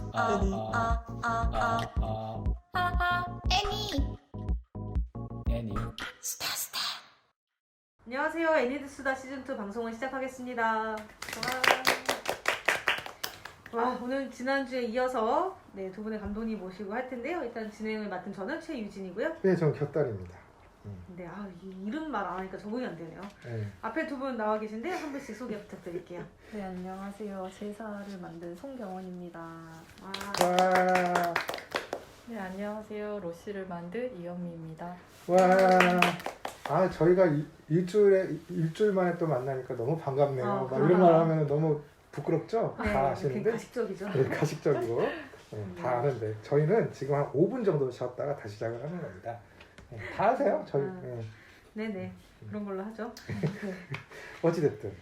애니. 안녕하세요. 애니드수다 시즌2 방송을 시작하겠습니다. 와, 오늘 지난주에 이어서 두 분의 감독님 모시고 할 텐데요. 일단 진행을 맡은 저는 최유진이고요. 네, 저는 곁다리입니다. 근데 이 이름 말 안 하니까 적응이 안 되네요. 네. 앞에 두 분 나와 계신데 한 분씩 소개 부탁드릴게요. 네, 안녕하세요. 제사를 만든 송경원입니다. 와, 와, 네, 안녕하세요. 로시를 만든 이현미입니다. 와. 아, 저희가 일주일 만에 또 만나니까 너무 반갑네요. 아, 막 이런 말 하면 너무 부끄럽죠? 다 되게 아시는데? 가식적이죠. 네, 가식적이고. 네, 다 아는데. 저희는 지금 한 5분 정도 쉬었다가 다시 시작을 하는 겁니다. 네, 다 아세요? 저희. 네. 네네, 그런 걸로 하죠. 어찌됐든.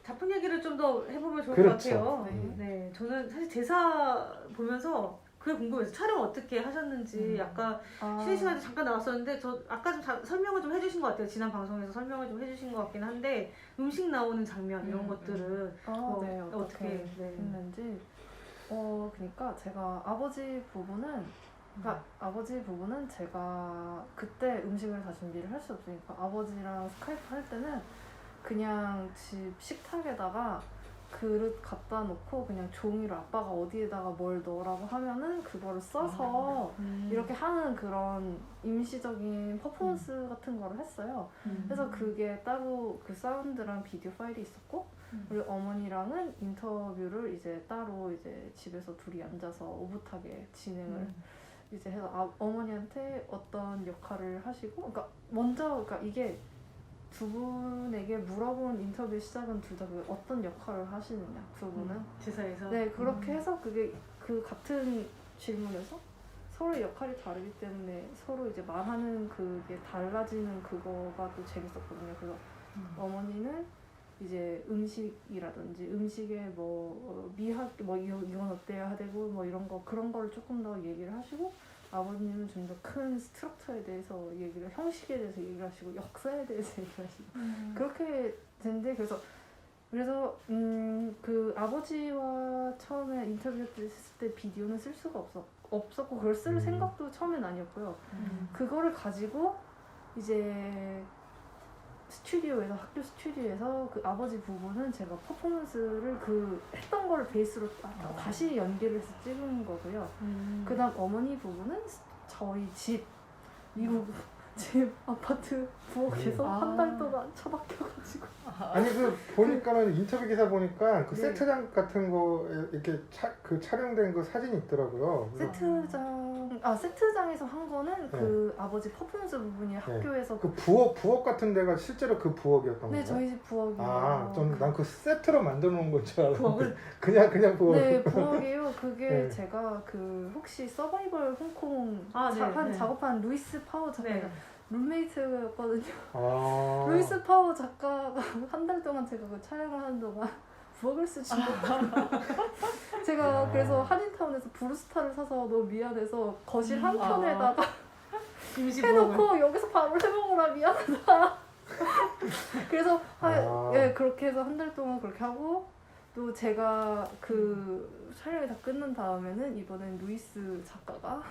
작품 얘기를 좀 더 해보면 좋을 그렇죠. 것 같아요. 네. 네, 저는 사실 제사 보면서 그게 궁금해서 촬영 어떻게 하셨는지 약간 쉬는 시간에 잠깐 나왔었는데 저 아까 좀 설명을 좀 해주신 것 같아요. 지난 방송에서 설명을 좀 해주신 것 같긴 한데 음식 나오는 장면 이런 것들은 네, 어떻게 했는지. 그러니까 제가 아버지 부부는 제가 그때 음식을 다 준비를 할 수 없으니까 아버지랑 스카이프 할 때는 그냥 집 식탁에다가 그릇 갖다 놓고 그냥 종이로 아빠가 어디에다가 뭘 넣으라고 하면은 그거를 써서 이렇게 하는 그런 임시적인 퍼포먼스 같은 거를 했어요. 그래서 그게 따로 그 사운드랑 비디오 파일이 있었고 그리고 어머니랑은 인터뷰를 이제 따로 이제 집에서 둘이 앉아서 오붓하게 진행을 이제 해서 어머니한테 어떤 역할을 하시고 그러니까 이게 두 분에게 물어본 인터뷰 시작은 둘 다 어떤 역할을 하시느냐 두 분은 제사에서 네 그렇게 해서 그게 그 같은 질문에서 서로의 역할이 다르기 때문에 서로 이제 말하는 그게 달라지는 그거가 또 재밌었거든요. 그래서 어머니는 이제 음식이라든지 음식에 이건 어때야 되고 뭐 이런 거 그런 거를 조금 더 얘기를 하시고 아버님은 좀 더 큰 스트럭처에 대해서 형식에 대해서 얘기를 하시고 역사에 대해서 얘기를 하시고 그렇게 됐는데 그래서 그 아버지와 처음에 인터뷰했을 때 비디오는 쓸 수가 없었고 그걸 쓸 생각도 처음엔 아니었고요. 그거를 가지고 이제 학교 스튜디오에서 그 아버지 부부는 제가 퍼포먼스를 했던 거를 베이스로 다시 연기를 해서 찍은 거고요. 그 다음 어머니 부부는 저희 미국 집 아파트 부엌에서 한 달 동안 처박혀가지고 아니, 보니까는 인터뷰 기사 보니까 그 네. 세트장 같은 거에 이렇게 촬영된 그 사진이 있더라고요. 세트장에서 한 거는 그 아버지 퍼포먼스 부분이 학교에서 그 부엌 같은 데가 실제로 그 부엌이었던 거예요? 네, 저희 집 부엌이에요. 아, 난 그 세트로 만들어 놓은 건 줄 알았는데 부엌을? 그냥 부엌. 네, 부엌이에요. 그게 네. 제가 혹시 서바이벌 홍콩 네. 작업한 루이스 파워 작가가 룸메이트였거든요. 아. 루이스 파워 작가가 한 달 동안 제가 그 촬영을 하는 동안 부엌을 쓰지 제가 그래서 한인타운에서 브루스타를 사서 너무 미안해서 거실 한 편에다가 해놓고 여기서 밥을 해먹으라 미안하다. 그래서 그렇게 해서 한 달 동안 그렇게 하고 또 제가 그 촬영이 다 끝난 다음에는 이번엔 루이스 작가가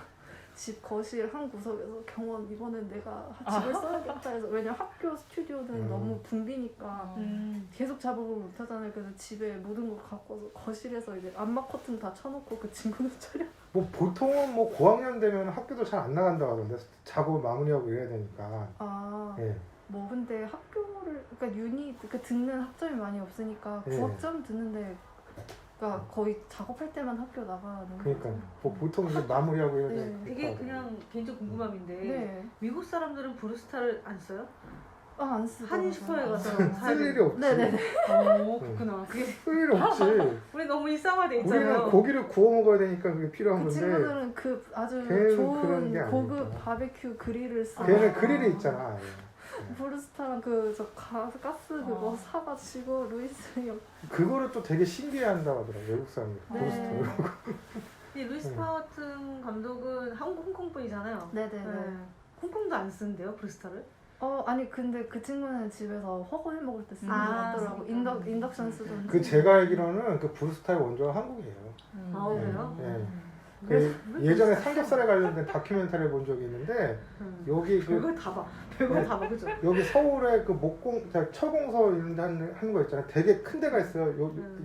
집 거실 한 구석에서 경원 이번엔 내가 집을 써야겠다 해서 왜냐면 학교 스튜디오는 너무 붐비니까 계속 작업을 못 하잖아요. 그래서 집에 모든 걸 갖고 와서 거실에서 이제 암막 커튼 다 쳐놓고 그 친구는 촬영. 보통은 고학년 되면 학교도 잘 안 나간다고 하던데 작업을 마무리하고 이래야 되니까. 예. 근데 학교를 듣는 학점이 많이 없으니까 9학점 듣는데 거의 작업할 때만 학교 나가는 그러니까 거죠. 보통 이제 마무리하고 이래야 네. 되니까. 되게 그냥 개인적 궁금함인데 미국 사람들은 브루스타를 안 써요? 안 쓰고 한인 슈퍼에 가서 쓸 일이 없지. 네네네. 그렇구나. 그게 쓸 일이 없지. 우리 너무 일상화돼 있잖아요. 우리는 고기를 구워 먹어야 되니까 그게 필요한 그 건데. 친구들은 아주 걔는 그런 게 좋은 고급 아니니까. 바베큐 그릴을 써. 걔는 그릴이 있잖아. 브루스타랑 가스 그거 사가지고 루이스 형. 그거를 또 되게 신기해한다고 하더라고 외국 사람들. 네. 루이스 파워 같은 감독은 홍콩 분이잖아요. 네네네. 홍콩도 안 쓰는데요, 브루스타를? 아니 근데 그 친구는 집에서 허거 해 먹을 때 쓰는 거 아, 같더라고. 쓰니까. 인덕션 쓰던. 그 제가 알기로는 그 브루스타의 원조가 한국이에요. 아, 그래요? 예. 그래서 그 예전에 삼겹살에 관련된 다큐멘터리를 본 적이 있는데 여기 그 별걸 다 봐. 별걸 다 봐. 그죠? 여기 서울에 그 철공서 이런 데 하는 거 있잖아요. 되게 큰 데가 있어요.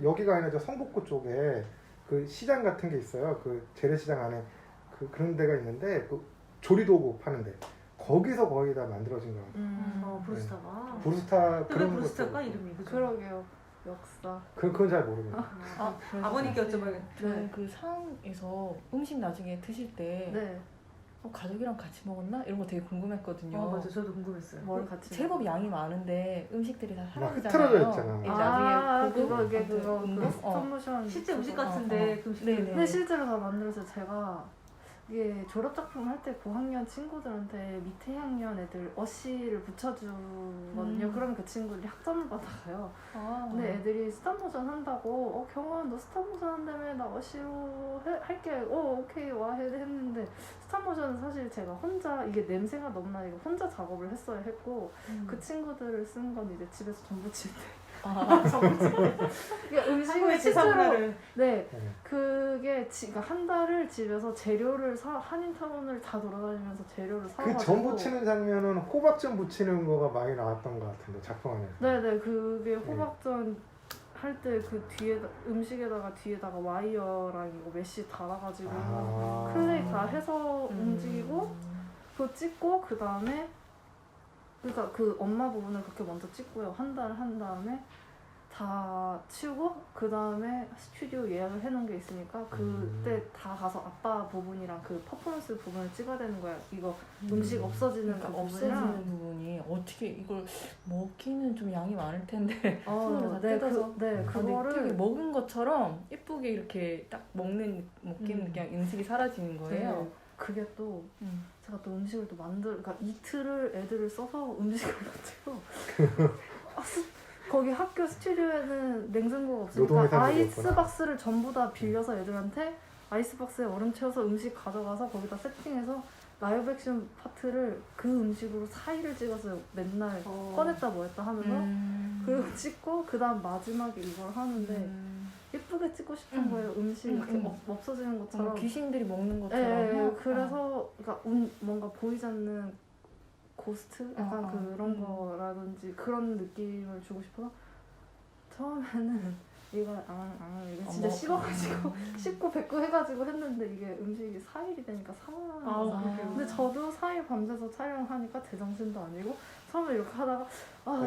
여기가 아니라 저 성북구 쪽에 그 시장 같은 게 있어요. 그 재래시장 안에 그런 데가 있는데 그 조리도구 파는데 거기서 거의 다 만들어진 거 같아요. 브루스타가. 브루스타 근데 왜 그런 브루스타일까 것도 이름이? 그죠? 그러게요. 역사. 그건 잘 모르겠어요. 아버님께 여쭤봐야겠다. 저는 그 상에서 음식 나중에 드실 때 네. 가족이랑 같이 먹었나? 이런 거 되게 궁금했거든요. 맞아. 저도 궁금했어요. 뭘 같이. 제법 양이 많은데 음식들이 다 막 사라지잖아요. 흐트러져 있잖아. 이제 아, 나중에 보고 그거 아무튼 그 스톱모션. 실제 음식 그거. 같은데 그 음식. 네네. 근데 실제로 다 만들어서 제가 이게 졸업작품 할 때 고학년 친구들한테 밑에 학년 애들 어시를 붙여주거든요. 그러면 그 친구들이 학점을 받아가요. 근데 애들이 스탑모션 한다고 경원 너 스탑모션 한다며 나 어시로 할게. 오케이 와 했는데 스탑모션은 사실 제가 혼자 이게 냄새가 너무 나니까 혼자 작업을 했어야 했고 그 친구들을 쓴 건 이제 집에서 전부 칠 때. 그러니까 음식을 한국의 실제로 시사문화를. 네, 그게 그러니까 한 달을 집에서 재료를 한인타운을 다 돌아다니면서 재료를 그 사가지고 전 부치는 장면은 호박전 부치는 거가 많이 나왔던 것 같은데 작품 안에서. 네네 그게 호박전 할 때 그 뒤에 음식에다가 뒤에다가 와이어랑 이거 메쉬 달아가지고 클레이 다 해서 움직이고 그거 찍고 그 다음에 그러니까 그 엄마 부분을 그렇게 먼저 찍고요. 한 달 한 다음에 다 치우고 그 다음에 스튜디오 예약을 해놓은 게 있으니까 그때 다 가서 아빠 부분이랑 그 퍼포먼스 부분을 찍어야 되는 거야. 이거 음식 없어지는 그러니까 그 없어지는 부분이랑 부분이 어떻게 이걸 먹기는 좀 양이 많을 텐데 손으로 다 네, 뜯어서 되게 그거를 먹은 것처럼 예쁘게 이렇게 딱 먹는 음. 그냥 음식이 사라지는 거예요. 네, 그게 또 제가 또 음식을 또 그러니까 이틀을 애들을 써서 음식을 만들고 거기 학교 스튜디오에는 냉장고가 노동의 없으니까 삶이 아이스박스를 전부 다 빌려서 애들한테 아이스박스에 얼음 채워서 음식 가져가서 거기다 세팅해서 라이브 액션 파트를 그 음식으로 사이를 찍어서 맨날 꺼냈다 뭐했다 하면서 그리고 찍고 그 다음 마지막에 이걸 하는데 예쁘게 찍고 싶은 거예요. 음식 이렇게 없어지는 것처럼. 귀신들이 먹는 것처럼. 네, 그래서 그러니까 뭔가 보이지 않는 고스트? 약간 그런 거라든지 그런 느낌을 주고 싶어서 처음에는 이거 이거 진짜 씹어가지고 씹고 뱉고 해가지고 했는데 이게 음식이 4일이 되니까 상하는 거예요. 근데 저도 4일 밤새서 촬영하니까 제정신도 아니고 처음에 이렇게 하다가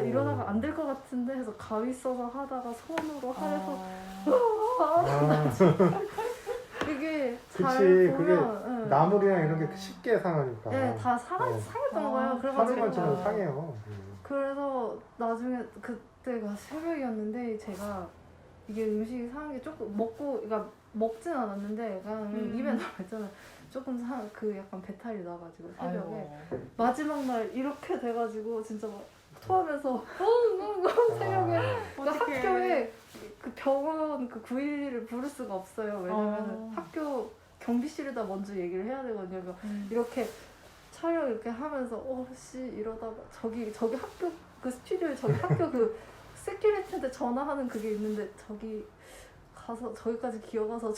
이러다가 안 될 것 같은데 해서 가위 써서 하다가 손으로 하려서 이게 잘 그치, 보면 나물이랑 이런 게 쉽게 상하니까. 네, 다 상했던 거예요. 그래가지고 하루만 지나면 상해요. 그래서 나중에 그때가 새벽이었는데 제가 이게 음식이 상한 게 조금 그러니까 먹진 않았는데 약간 입에 나왔잖아요. 조금 그 약간 배탈이 나가지고 새벽에 마지막 날 이렇게 돼가지고 진짜 막 토하면서 새벽에 그러니까 학교에 그 병원 그 911을 부를 수가 없어요. 왜냐면 학교 경비실에다 먼저 얘기를 해야 되거든요. 그러니까 이렇게 촬영 이렇게 하면서 이러다가 저기 학교 그 스튜디오에 저기 학교 그 세큐리티한테 전화하는 그게 있는데 저기 가서 저기까지 기어가서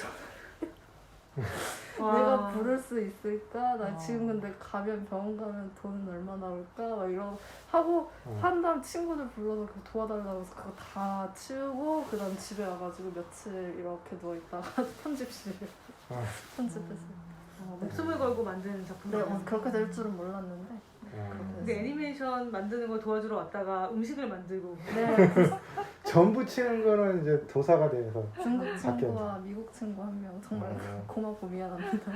내가 부를 수 있을까? 나 지금 근데 병원 가면 돈은 얼마 나올까? 막 이러고 하고 한 다음 친구들 불러서 그거 도와달라고 해서 그거 다 치우고 그 다음 집에 와가지고 며칠 이렇게 누워있다가 편집실 편집했어요. 목숨을 걸고 만드는 작품이에요. 네, 그렇게 될 줄은 몰랐는데 근데 애니메이션 만드는 거 도와주러 왔다가 음식을 만들고. 네. 전 부치는 거는 이제 도사가 돼서 중국 친구와 미국 친구 한 명 정말 고맙고 미안합니다.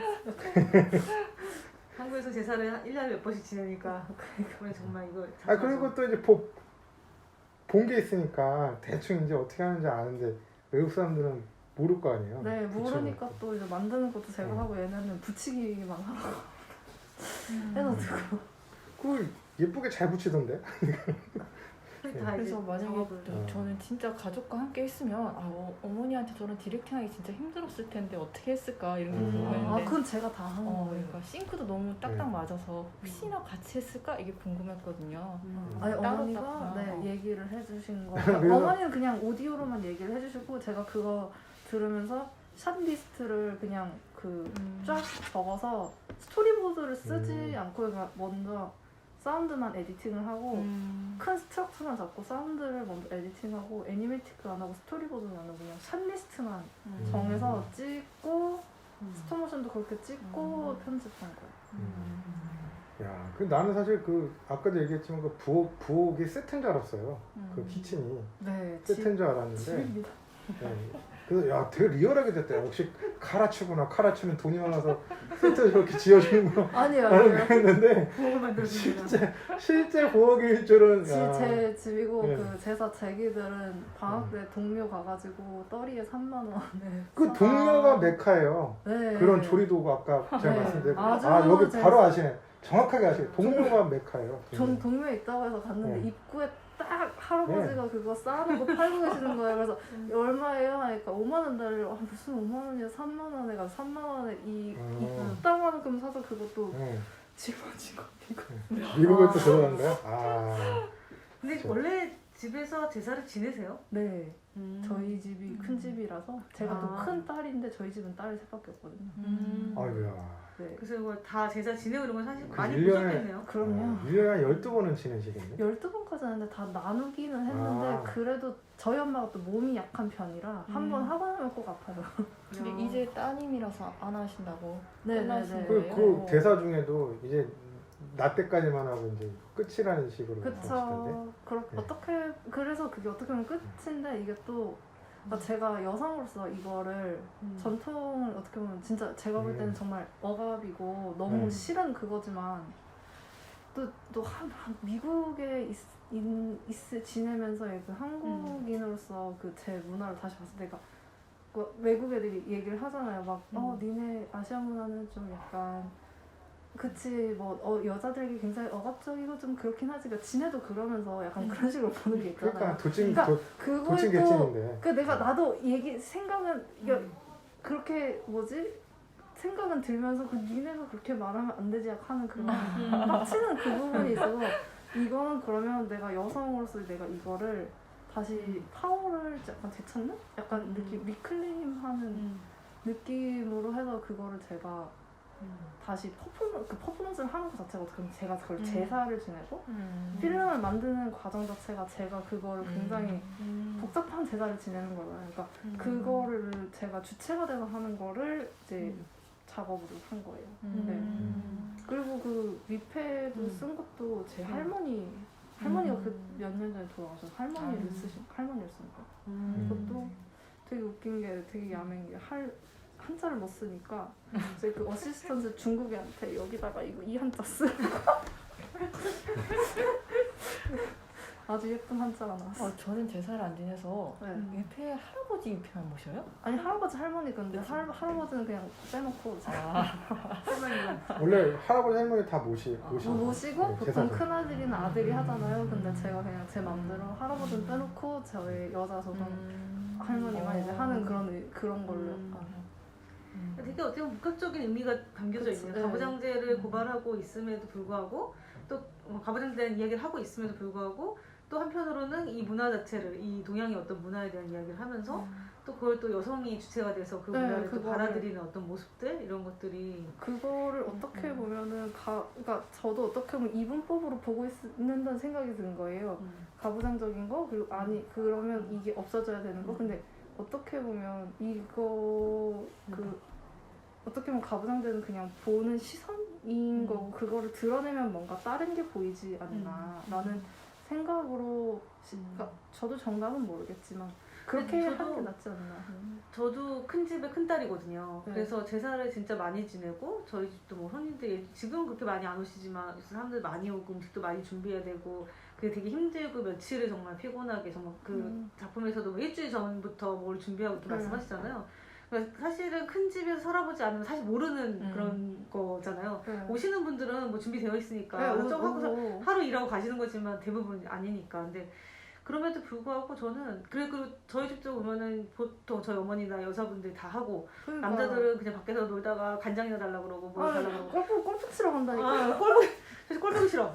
한국에서 제사를 1년에 몇 번씩 지내니까 그래 정말 이거 그리고 또 이제 본 게 있으니까 대충 이제 어떻게 하는지 아는데 외국 사람들은 모를 거 아니에요. 네, 모르니까 또 이제 만드는 것도 제가 하고 얘네는 붙이기만 하라고 해서 두고 그걸 예쁘게 잘 붙이던데. 다 이제 그래서 만약에 작업을. 저는 진짜 가족과 함께 했으면 어머니한테 저런 디렉팅하기 진짜 힘들었을 텐데 어떻게 했을까 이런 게 궁금했는데 그건 제가 다 한 거예요. 그러니까 싱크도 너무 딱딱 네. 맞아서 혹시나 같이 했을까 이게 궁금했거든요. 아니 따로 어머니가 딱, 네, 얘기를 해주신 거. 그래서- 어머니는 그냥 오디오로만 얘기를 해주시고 제가 그거 들으면서 샷 리스트를 그냥 그 쫙 적어서 스토리보드를 쓰지 않고 그러니까 먼저 사운드만 에디팅을 하고 큰 스트럭처만 잡고 사운드를 먼저 에디팅하고 애니메이티크 안 하고 스토리보드는 안 하고 그냥 샷 리스트만 정해서 찍고 스톱모션도 그렇게 찍고 편집한 거예요. 야, 그 나는 사실 그 아까도 얘기했지만 그 부엌이 세트인 줄 알았어요. 그 키친이 네, 세트인 줄 알았는데. 집입니다. 네. 그래서 야 되게 리얼하게 됐다. 역시 카라추구나. 카라추는 돈이 많아서 세트 저렇게 지어주는 거. 아니요, 나는 아니요. 그랬는데 부엌을 만들어줍니다. 실제 부엌일 줄은. 제 집이고 네. 그 제사 제기들은 방학 때 동묘 가가지고 떠리에 3만 원에 그 동료가 메카예요. 네. 그런 조리도구 아까 제가 네. 말씀드렸고 아주 여기 제- 바로 아시네. 정확하게 아시네. 동료가 메카예요. 전 동묘에 있다고 해서 갔는데 네. 입구에 딱 할아버지가 그거 쌓아놓고 팔고 계시는 거예요. 그래서 얼마예요? 하니까 5만 원 달래요. 무슨 5만 원이야? 3만 원에 가서 3만 원에 이 땅만큼 사서 그것도 네. 짊어지고 이거. 미국에 또 들어간 거야? 아. 근데 그쵸. 원래 집에서 제사를 지내세요? 네, 저희 집이 큰 집이라서 제가 또 아. 큰 딸인데 저희 집은 딸이 셋밖에 없거든요. 아이고야. 네, 그래서 이거 다 제사 지내고 이런 건 사실 그 많이 1년에 부족했네요. 그럼요. 1년에 한 12번은 지내시겠네. 12번까지 하는데 다 나누기는 했는데 아. 그래도 저희 엄마가 또 몸이 약한 편이라 한 번 하고 나면 꼭 아파요. 근데 이제 따님이라서 안 하신다고 네네네. 끝나신 그 거예요? 대사 중에도 이제 나 때까지만 하고 이제 끝이라는 식으로 하시던데. 그쵸. 네. 그래서 그게 어떻게 보면 끝인데 이게 또 그러니까 제가 여성으로서 이거를 전통을 어떻게 보면 진짜 제가 볼 때는 정말 억압이고 너무 싫은 그거지만 또 미국에 지내면서 그 한국인으로서 그 제 문화를 다시 봤을 때 그 외국 애들이 얘기를 하잖아요. 막 니네 아시아 문화는 좀 약간 그치 여자들이 굉장히 억압적이고 좀 그렇긴 하지. 그러니까 지네도 그러면서 약간 그런 식으로 보는 게 있잖아요. 그러니까 그러니까 도찐 그걸 개찐인데. 또 나도 생각은 그렇게 생각은 들면서 니네가 그렇게 말하면 안 되지 하는 그런 빡치는 그 부분이 있어서 이거는 그러면 내가 여성으로서 내가 이거를 다시 파워를 약간 되찾는? 약간 느낌 리클레임하는 느낌으로 해서 그거를 제가 다시 퍼포먼스를 하는 것 자체가 어떻게 보면 제가 그걸 제사를 지내고 필름을 만드는 과정 자체가 제가 그거를 굉장히 복잡한 제사를 지내는 거잖아요. 그러니까 그거를 제가 주체가 돼서 하는 거를 이제 작업으로 한 거예요. 네. 그리고 그 위패도 쓴 것도 제 할머니가 그 몇 년 전에 돌아가서 할머니를 쓴 거예요. 그것도 되게 웃긴 게 되게 야맹인 게 한자를 못 쓰니까 이제 그 어시스턴트 중국애한테 여기다가 이 한자 쓰고 아주 예쁜 한자가 나왔어. 저는 제사를 안 지내서 네. 위패 할아버지 위패만 모셔요? 아니 할아버지 할머니 근데 할아버지는 그냥 빼놓고 원래 할아버지 할머니 다 모시고 모시고 네, 보통 큰아들이나 아들이 하잖아요. 근데 제가 그냥 제 맘대로 할아버지는 빼놓고 저희 여자 조선 할머니만 이제 하는 그런 걸로 되게 어떻게 보면 복합적인 의미가 담겨져 그치, 있네요. 네. 가부장제를 고발하고 있음에도 불구하고 또 가부장제에 대한 이야기를 하고 있음에도 불구하고 또 한편으로는 이 문화 자체를 이 동양의 어떤 문화에 대한 이야기를 하면서 또 그걸 또 여성이 주체가 돼서 그 네, 문화를 또 그거를. 받아들이는 어떤 모습들 이런 것들이 그거를 어떻게 보면은 그러니까 저도 어떻게 보면 이분법으로 보고 있는다는 생각이 드는 거예요. 가부장적인 거 그리고 그러면 이게 없어져야 되는 거. 근데 어떻게 보면 이거 어떻게 보면 가부장제는 그냥 보는 시선인 거고 그거를 드러내면 뭔가 다른 게 보이지 않나 라는 생각으로 그러니까 저도 정답은 모르겠지만 그렇게 저도- 하는 게 낫지 않나. 저도 큰 집의 큰 딸이거든요. 네. 그래서 제사를 진짜 많이 지내고 저희 집도 뭐 손님들이 지금 그렇게 많이 안 오시지만 사람들 많이 오고 음식도 많이 준비해야 되고 그게 되게 힘들고 며칠을 정말 피곤하게 정말 그 작품에서도 뭐 일주일 전부터 뭘 준비하고 이렇게 말씀하시잖아요. 그러니까 사실은 큰 집에서 살아보지 않으면 사실 모르는 그런 거잖아요. 네. 오시는 분들은 뭐 준비되어 있으니까 네, 좀 하고서 오고. 하루 일하고 가시는 거지만 대부분 아니니까. 근데 그럼에도 불구하고 저는 그리고 저희 집도 보면은 보통 저희 어머니나 여자분들 다 하고 그러니까. 남자들은 그냥 밖에서 놀다가 간장이나 달라고 그러고 뭐 달라고 그러고 골프 치러 간다니까. 아, 그래서 꼴 보기 싫어.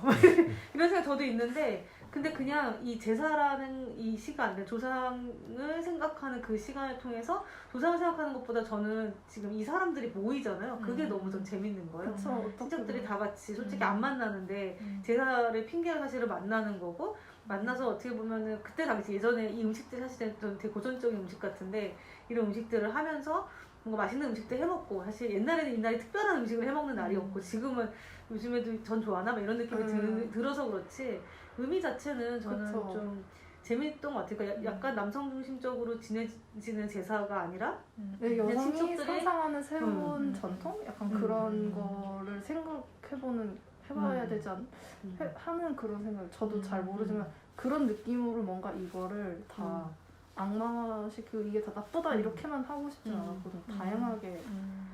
이런 생각 저도 있는데, 근데 그냥 이 제사라는 이 시간, 조상을 생각하는 그 시간을 통해서 조상을 생각하는 것보다 저는 지금 이 사람들이 모이잖아요. 그게 너무 좀 재밌는 거예요. 그쵸. 친척들이 다 같이 솔직히 안 만나는데 제사를 핑계로 사실은 만나는 거고, 만나서 어떻게 보면은 그때 당시 예전에 이 음식들 사실은 좀 되게 고전적인 음식 같은데 이런 음식들을 하면서 뭔가 맛있는 음식도 해먹고, 사실 옛날에는 이날이 특별한 음식을 해먹는 날이었고 지금은 요즘에도 전 좋아하나? 막 이런 느낌이 들어서 그렇지 의미 자체는 저는 그쵸. 좀 재밌던 것 같아요. 그러니까 약간 남성 중심적으로 지내지는 제사가 아니라 네, 그냥 여성이 친척들이 상상하는 새로운 전통? 약간 그런 거를 해봐야 되지 하는 그런 생각. 저도 잘 모르지만 그런 느낌으로 뭔가 이거를 다 악마시키고 이게 다 나쁘다 이렇게만 하고 싶진 않았거든. 다양하게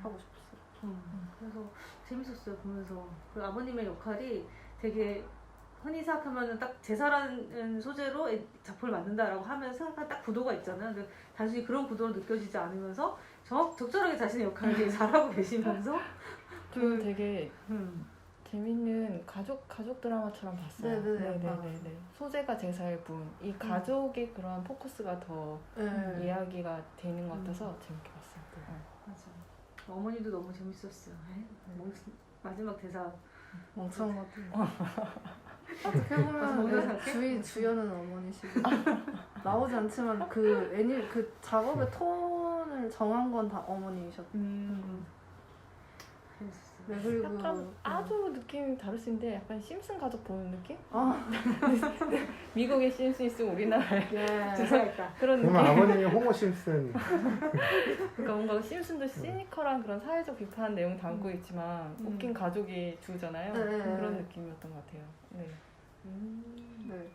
하고 싶었어요. 그래서 재밌었어요 보면서. 그리고 아버님의 역할이 되게 흔히 생각하면은 딱 제사라는 소재로 작품을 만든다라고 하면 생각한 딱 구도가 있잖아요. 근데 단순히 그런 구도로 느껴지지 않으면서 적절하게 자신의 역할을 되게 잘하고 계시면서 그 되게 재밌는 가족 드라마처럼 봤어요. 네네네. 소재가 제사일 뿐 이 가족의 그런 포커스가 더 이야기가 되는 것 같아서 재밌게 봤어요. 맞아. 어머니도 너무 재밌었어요. 마지막 대사 멍청한 것들. 어떻게 보면 주연은 어머니시고 나오지 않지만 그 작업의 톤을 정한 건 다 어머니이셨고. 네, 그리고 약간 아주 느낌이 다를 수 있는데 약간 심슨 가족 보는 느낌? 미국의 심슨 있으면 우리나라에 제사일까? 그런 느낌. 그러면 아버님이 호모 심슨. 그러니까 뭔가 심슨도 시니컬한 그런 사회적 비판 내용 담고 있지만 웃긴 가족이 주잖아요. 네. 그런 느낌이었던 것 같아요. 네. 네.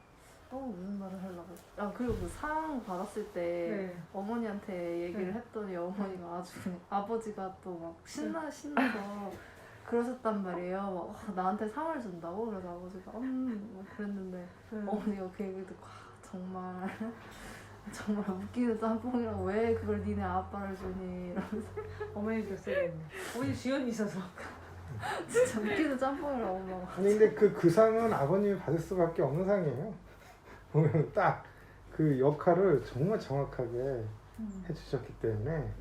무슨 말을 하려고. 그리고 그 상 받았을 때 어머니한테 얘기를 했더니 어머니가 아주 그냥 아버지가 또 막 신나서 그러셨단 말이에요. 막 나한테 상을 준다고? 그래서 아버지가 뭐 그랬는데 어머니가 그 얘기를 듣고 정말 웃기는 짬뽕이라고 왜 그걸 니네 아빠를 주니 이러면서 어머니 줬어야겠네. 어머니 주연이셔서 진짜 웃기는 짬뽕이라고 엄마가. 아니 근데 그 상은 아버님이 받을 수밖에 없는 상이에요. 보면 딱 그 역할을 정말 정확하게 해주셨기 때문에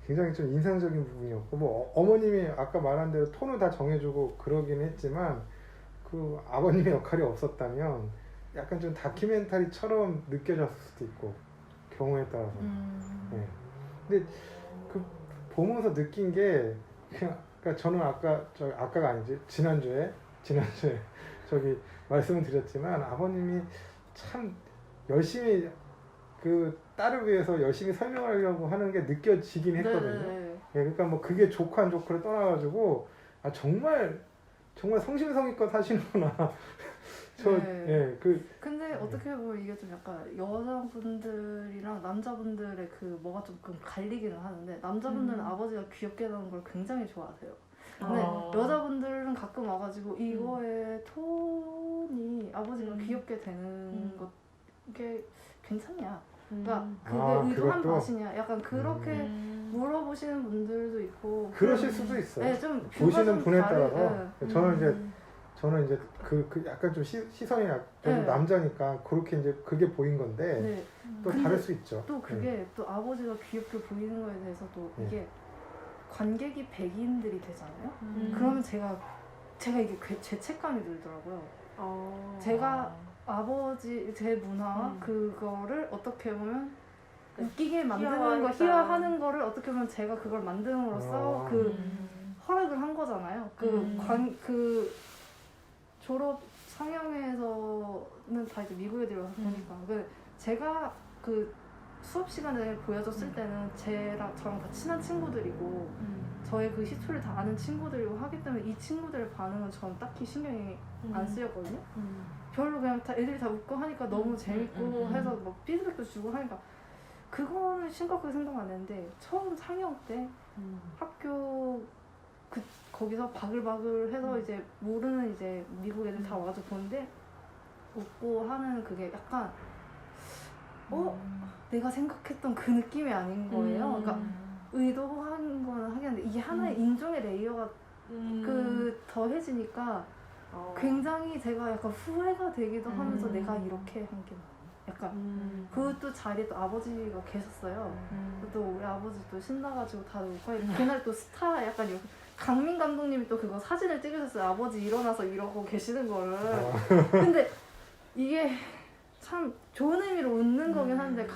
굉장히 좀 인상적인 부분이었고, 뭐 어머님이 아까 말한 대로 톤을 다 정해주고 그러긴 했지만 그 아버님의 역할이 없었다면 약간 좀 다큐멘터리처럼 느껴졌을 수도 있고 경우에 따라서. 네. 근데 그 보면서 느낀 게 그러니까 저는 아까가 아니지 지난주에 저기 말씀을 드렸지만 아버님이 참 열심히 그 딸을 위해서 열심히 설명하려고 하는 게 느껴지긴 했거든요. 네, 그러니까 뭐 그게 좋고 안 좋고를 떠나가지고 정말 성심성의껏 하시는구나. 근데 어떻게 보면 이게 좀 약간 여자분들이랑 남자분들의 그 뭐가 조금 갈리기는 하는데, 남자분들은 아버지가 귀엽게 나오는 걸 굉장히 좋아하세요. 근데 여자분들은 가끔 와가지고 이거의 톤이 아버지가 귀엽게 되는 게 괜찮냐? 그러니까 그게 의도한 맛이냐? 약간 그렇게 물어보시는 분들도 있고. 그러실 수도 있어요. 네, 좀 보시는 분에 따라서. 네. 저는 이제 그 약간 좀 시선이 저도 남자니까 그렇게 이제 그게 보인 건데 또 다를 수 있죠. 또 그게 또 아버지가 귀엽게 보이는 거에 대해서도 이게 관객이 백인들이 되잖아요. 그러면 제가 이게 죄책감이 들더라고요. 제가 아버지 제 문화 그거를 어떻게 보면 웃기게 만드는 거, 희화하는 거를 어떻게 보면 제가 그걸 만듦으로써 허락을 한 거잖아요. 그 졸업 상영회에서는 다 이제 미국 애들이 와서 보니까 제가 그 수업 시간에 보여줬을 때는 저랑 다 친한 친구들이고 저의 그 히스토리를 다 아는 친구들이고 하기 때문에 이 친구들의 반응은 저는 딱히 신경이 안 쓰였거든요. 별로 그냥 애들이 다 웃고 하니까 너무 재밌고 해서 뭐 피드백도 주고 하니까 그거는 심각하게 생각 안 했는데 처음 상영 때 학교 거기서 바글바글 해서 이제 모르는 이제 미국 애들 다 와서 보는데 웃고 하는 그게 약간 내가 생각했던 그 느낌이 아닌 거예요. 그러니까 의도한 거는 하겠는데 이게 하나의 인종의 레이어가 더해지니까 굉장히 제가 약간 후회가 되기도 하면서 내가 이렇게 한 게 약간 그것도 자리에 또 아버지가 계셨어요. 또 우리 아버지 또 신나가지고 다들 웃고 그날 또 스타 약간 이렇게 강민 감독님이 또 그거 사진을 찍으셨어요. 아버지 일어나서 이러고 계시는 거를. 근데 이게 참 좋은 의미로 웃는 거긴 한데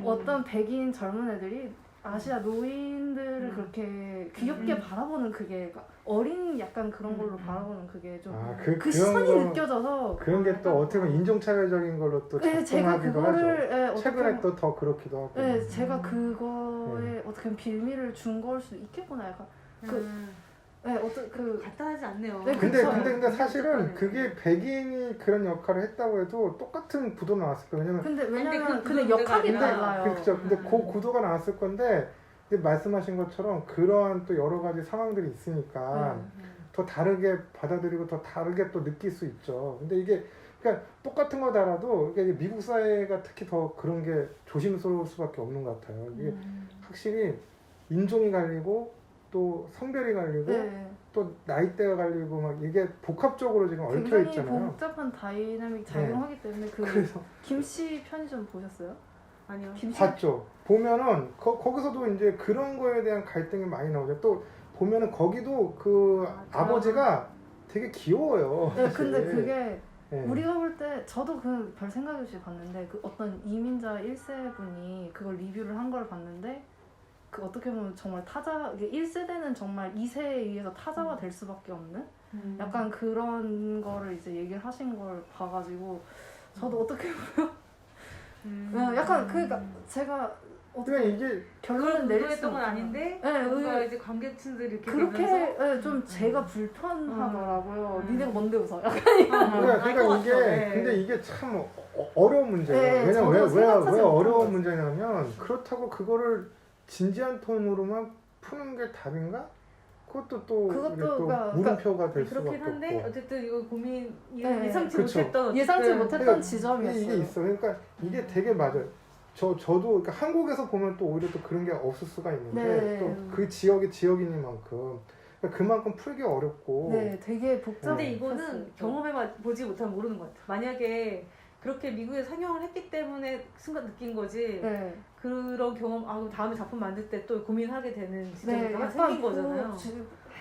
어떤 백인 젊은 애들이 아시아 노인들을 그렇게 귀엽게 바라보는 그게 어린 약간 그런 걸로 바라보는 그게 좀 그 시선이 느껴져서 그런 게 또 어떻게 보면 인종차별적인 걸로 또 작동하기도 하죠. 최근에 또 더 그렇기도 하고. 네, 제가 그거에 어떻게 보면 빌미를 준 걸 수도 있겠구나 약간 간단하지 않네요. 네, 근데 사실은 그게 백인이 그런 역할을 했다고 해도 똑같은 구도 나왔을 거예요. 왜냐면 근데 역할이 달라요. 그렇죠. 근데 그 구도가 나왔을 건데 근데 말씀하신 것처럼 그러한 또 여러 가지 상황들이 있으니까 더 다르게 받아들이고 더 다르게 또 느낄 수 있죠. 근데 이게 그러니까 똑같은 거더라도 이게 미국 사회가 특히 더 그런 게 조심스러울 수밖에 없는 것 같아요. 이게 확실히 인종이 갈리고 또 성별이 갈리고 또 나이대가 갈리고 막 이게 복합적으로 지금 얽혀 굉장히 있잖아요. 복잡한 다이나믹 작용하기 때문에 그래서 김씨 편의점 보셨어요? 아니요. 봤죠. 보면은 거기서도 이제 그런 거에 대한 갈등이 많이 나오죠. 또 보면은 거기도 그 아버지가 되게 귀여워요. 네, 사실. 근데 그게 우리가 볼 때 저도 그 별 생각 없이 봤는데 그 어떤 이민자 1세 분이 그걸 리뷰를 한 걸 봤는데 그 어떻게 보면 정말 타자 1세대는 정말 2세에 의해서 타자가 될 수밖에 없는 약간 그런 거를 이제 얘기를 하신 걸 봐가지고 저도 어떻게 보면 약간 그러니까 제가 그러니까 이게 결론은 내릴 수 의도했던 건 아닌데 뭔가 이제 관계층들이 이렇게 그렇게 좀 제가 불편하더라고요. 니네가 뭔데 웃어? 약간 그러니까 이게 근데 이게 참 어려운 문제예요. 왜냐면 왜 어려운 문제냐면 그렇다고 그거를 진지한 톤으로만 푸는 게 답인가? 그것도 또 물음표가 될 수밖에 없고. 그렇긴 한데 어쨌든 이거 고민 예상치 못했던 예상치 못했던 그러니까 지점이었어요. 이게 있어. 그러니까 이게 되게 맞아요. 저도 그러니까 한국에서 보면 또 오히려 또 그런 게 없을 수가 있는데 또 그 지역이 지역이니만큼 그러니까 그만큼 풀기 어렵고. 네, 되게 복잡해. 근데 이거는 경험해 보지 못하면 모르는 것 같아. 만약에 그렇게 미국에 상영을 했기 때문에 순간 느낀 거지. 그런 경험, 다음에 작품 만들 때 또 고민하게 되는 지점이 생긴 거잖아요.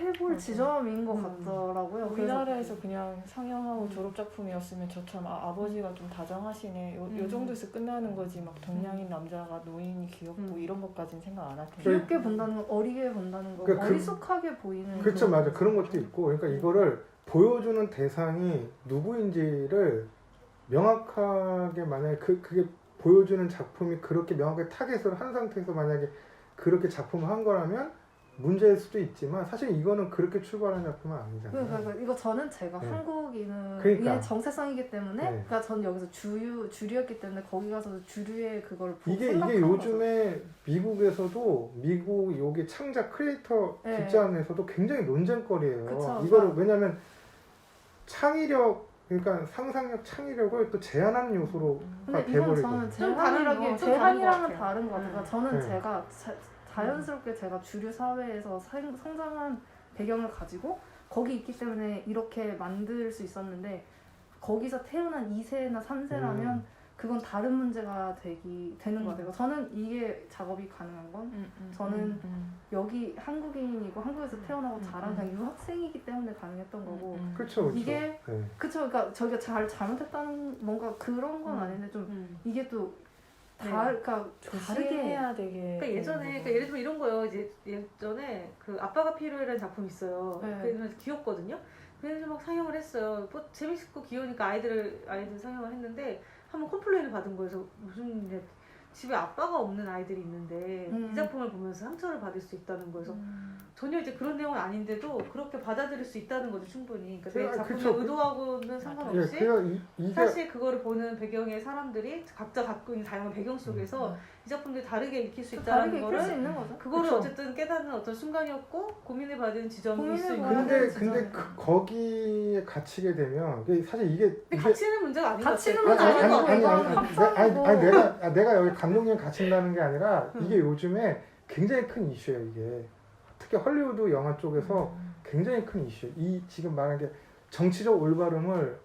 해볼 지점인 것 같더라고요. 우리나라에서 그냥 상영하고 졸업 작품이었으면 저처럼 아버지가 좀 다정하시네 요 정도에서 끝나는 거지 막 동양인 남자가 노인이 귀엽고 이런 것까지는 생각 안 할 텐데. 귀엽게 본다는 건 어리게 본다는 거 그러니까 어리숙하게 보이는. 그렇죠, 맞아. 그런 것도 있고, 그러니까 이거를 보여주는 대상이 누구인지를 명확하게 만약에 그게 보여주는 작품이 그렇게 명확하게 타겟을 한 상태에서 만약에 그렇게 작품을 한 거라면 문제일 수도 있지만 사실 이거는 그렇게 출발한 작품은 아니잖아요. 그러니까 이거 저는 제가 한국인은 그러니까. 이게 정체성이기 때문에 그러니까 전 여기서 주류였기 때문에 거기 가서 주류의 그걸 보고 이게 요즘에 미국에서도 미국 여기 창작 크리에이터 집단에서도 굉장히 논쟁거리예요. 그쵸, 이거를 왜냐하면 창의력 그러니까 상상력, 창의력을 또 제한하는 요소로 근데 이건 저는 제한이랑은 다른 것 같아요. 저는 제가 자연스럽게 제가 주류 사회에서 성장한 배경을 가지고 거기 있기 때문에 이렇게 만들 수 있었는데 거기서 태어난 2세나 3세라면 그건 다른 문제가 되는 것 같아요. 저는 이게 작업이 가능한 건 저는 여기 한국인이고 한국에서 태어나고 자란 그냥 유학생이기 때문에 가능했던 거고 그렇죠. 이게 그쵸. 그러니까 저희가 잘못했다는 뭔가 그런 건 아닌데 좀 이게 또 그러니까 다르게 해야 되게. 그러니까 예전에 예를 들면 이런 거요. 이제 예전에 그 아빠가 필요해라는 작품이 있어요. 그래서 귀엽거든요. 그래서 막 상영을 했어요. 뭐 재밌고 귀여우니까 아이들 상영을 했는데 한번 컴플레인을 받은 거예요. 그래서 무슨 집에 아빠가 없는 아이들이 있는데 이 작품을 보면서 상처를 받을 수 있다는 거여서 전혀 이제 그런 내용은 아닌데도 그렇게 받아들일 수 있다는 거죠 충분히. 그러니까 내 작품의 그쵸. 의도하고는 상관없이 이게 사실 그거를 보는 배경의 사람들이 각자 갖고 있는 다양한 배경 속에서 이 작품들이 다르게 읽힐 수 있다는 다르게 읽힐 수 거를 있는 거죠. 그거를 그쵸. 어쨌든 깨닫는 어떤 순간이었고 고민을 받은 지점일 수 있는 근데 거죠. 거기에 갇히게 되면 사실 이게 갇히는 문제가 아닌 것 갇히는 같아요. 문제가 아닌 것 같아요. 내가 여기 감독님 갇힌다는 게 아니라 이게 요즘에 굉장히 큰 이슈예요. 이게 특히 헐리우드 영화 쪽에서 굉장히 큰 이슈. 이 지금 말하는 게 정치적 올바름을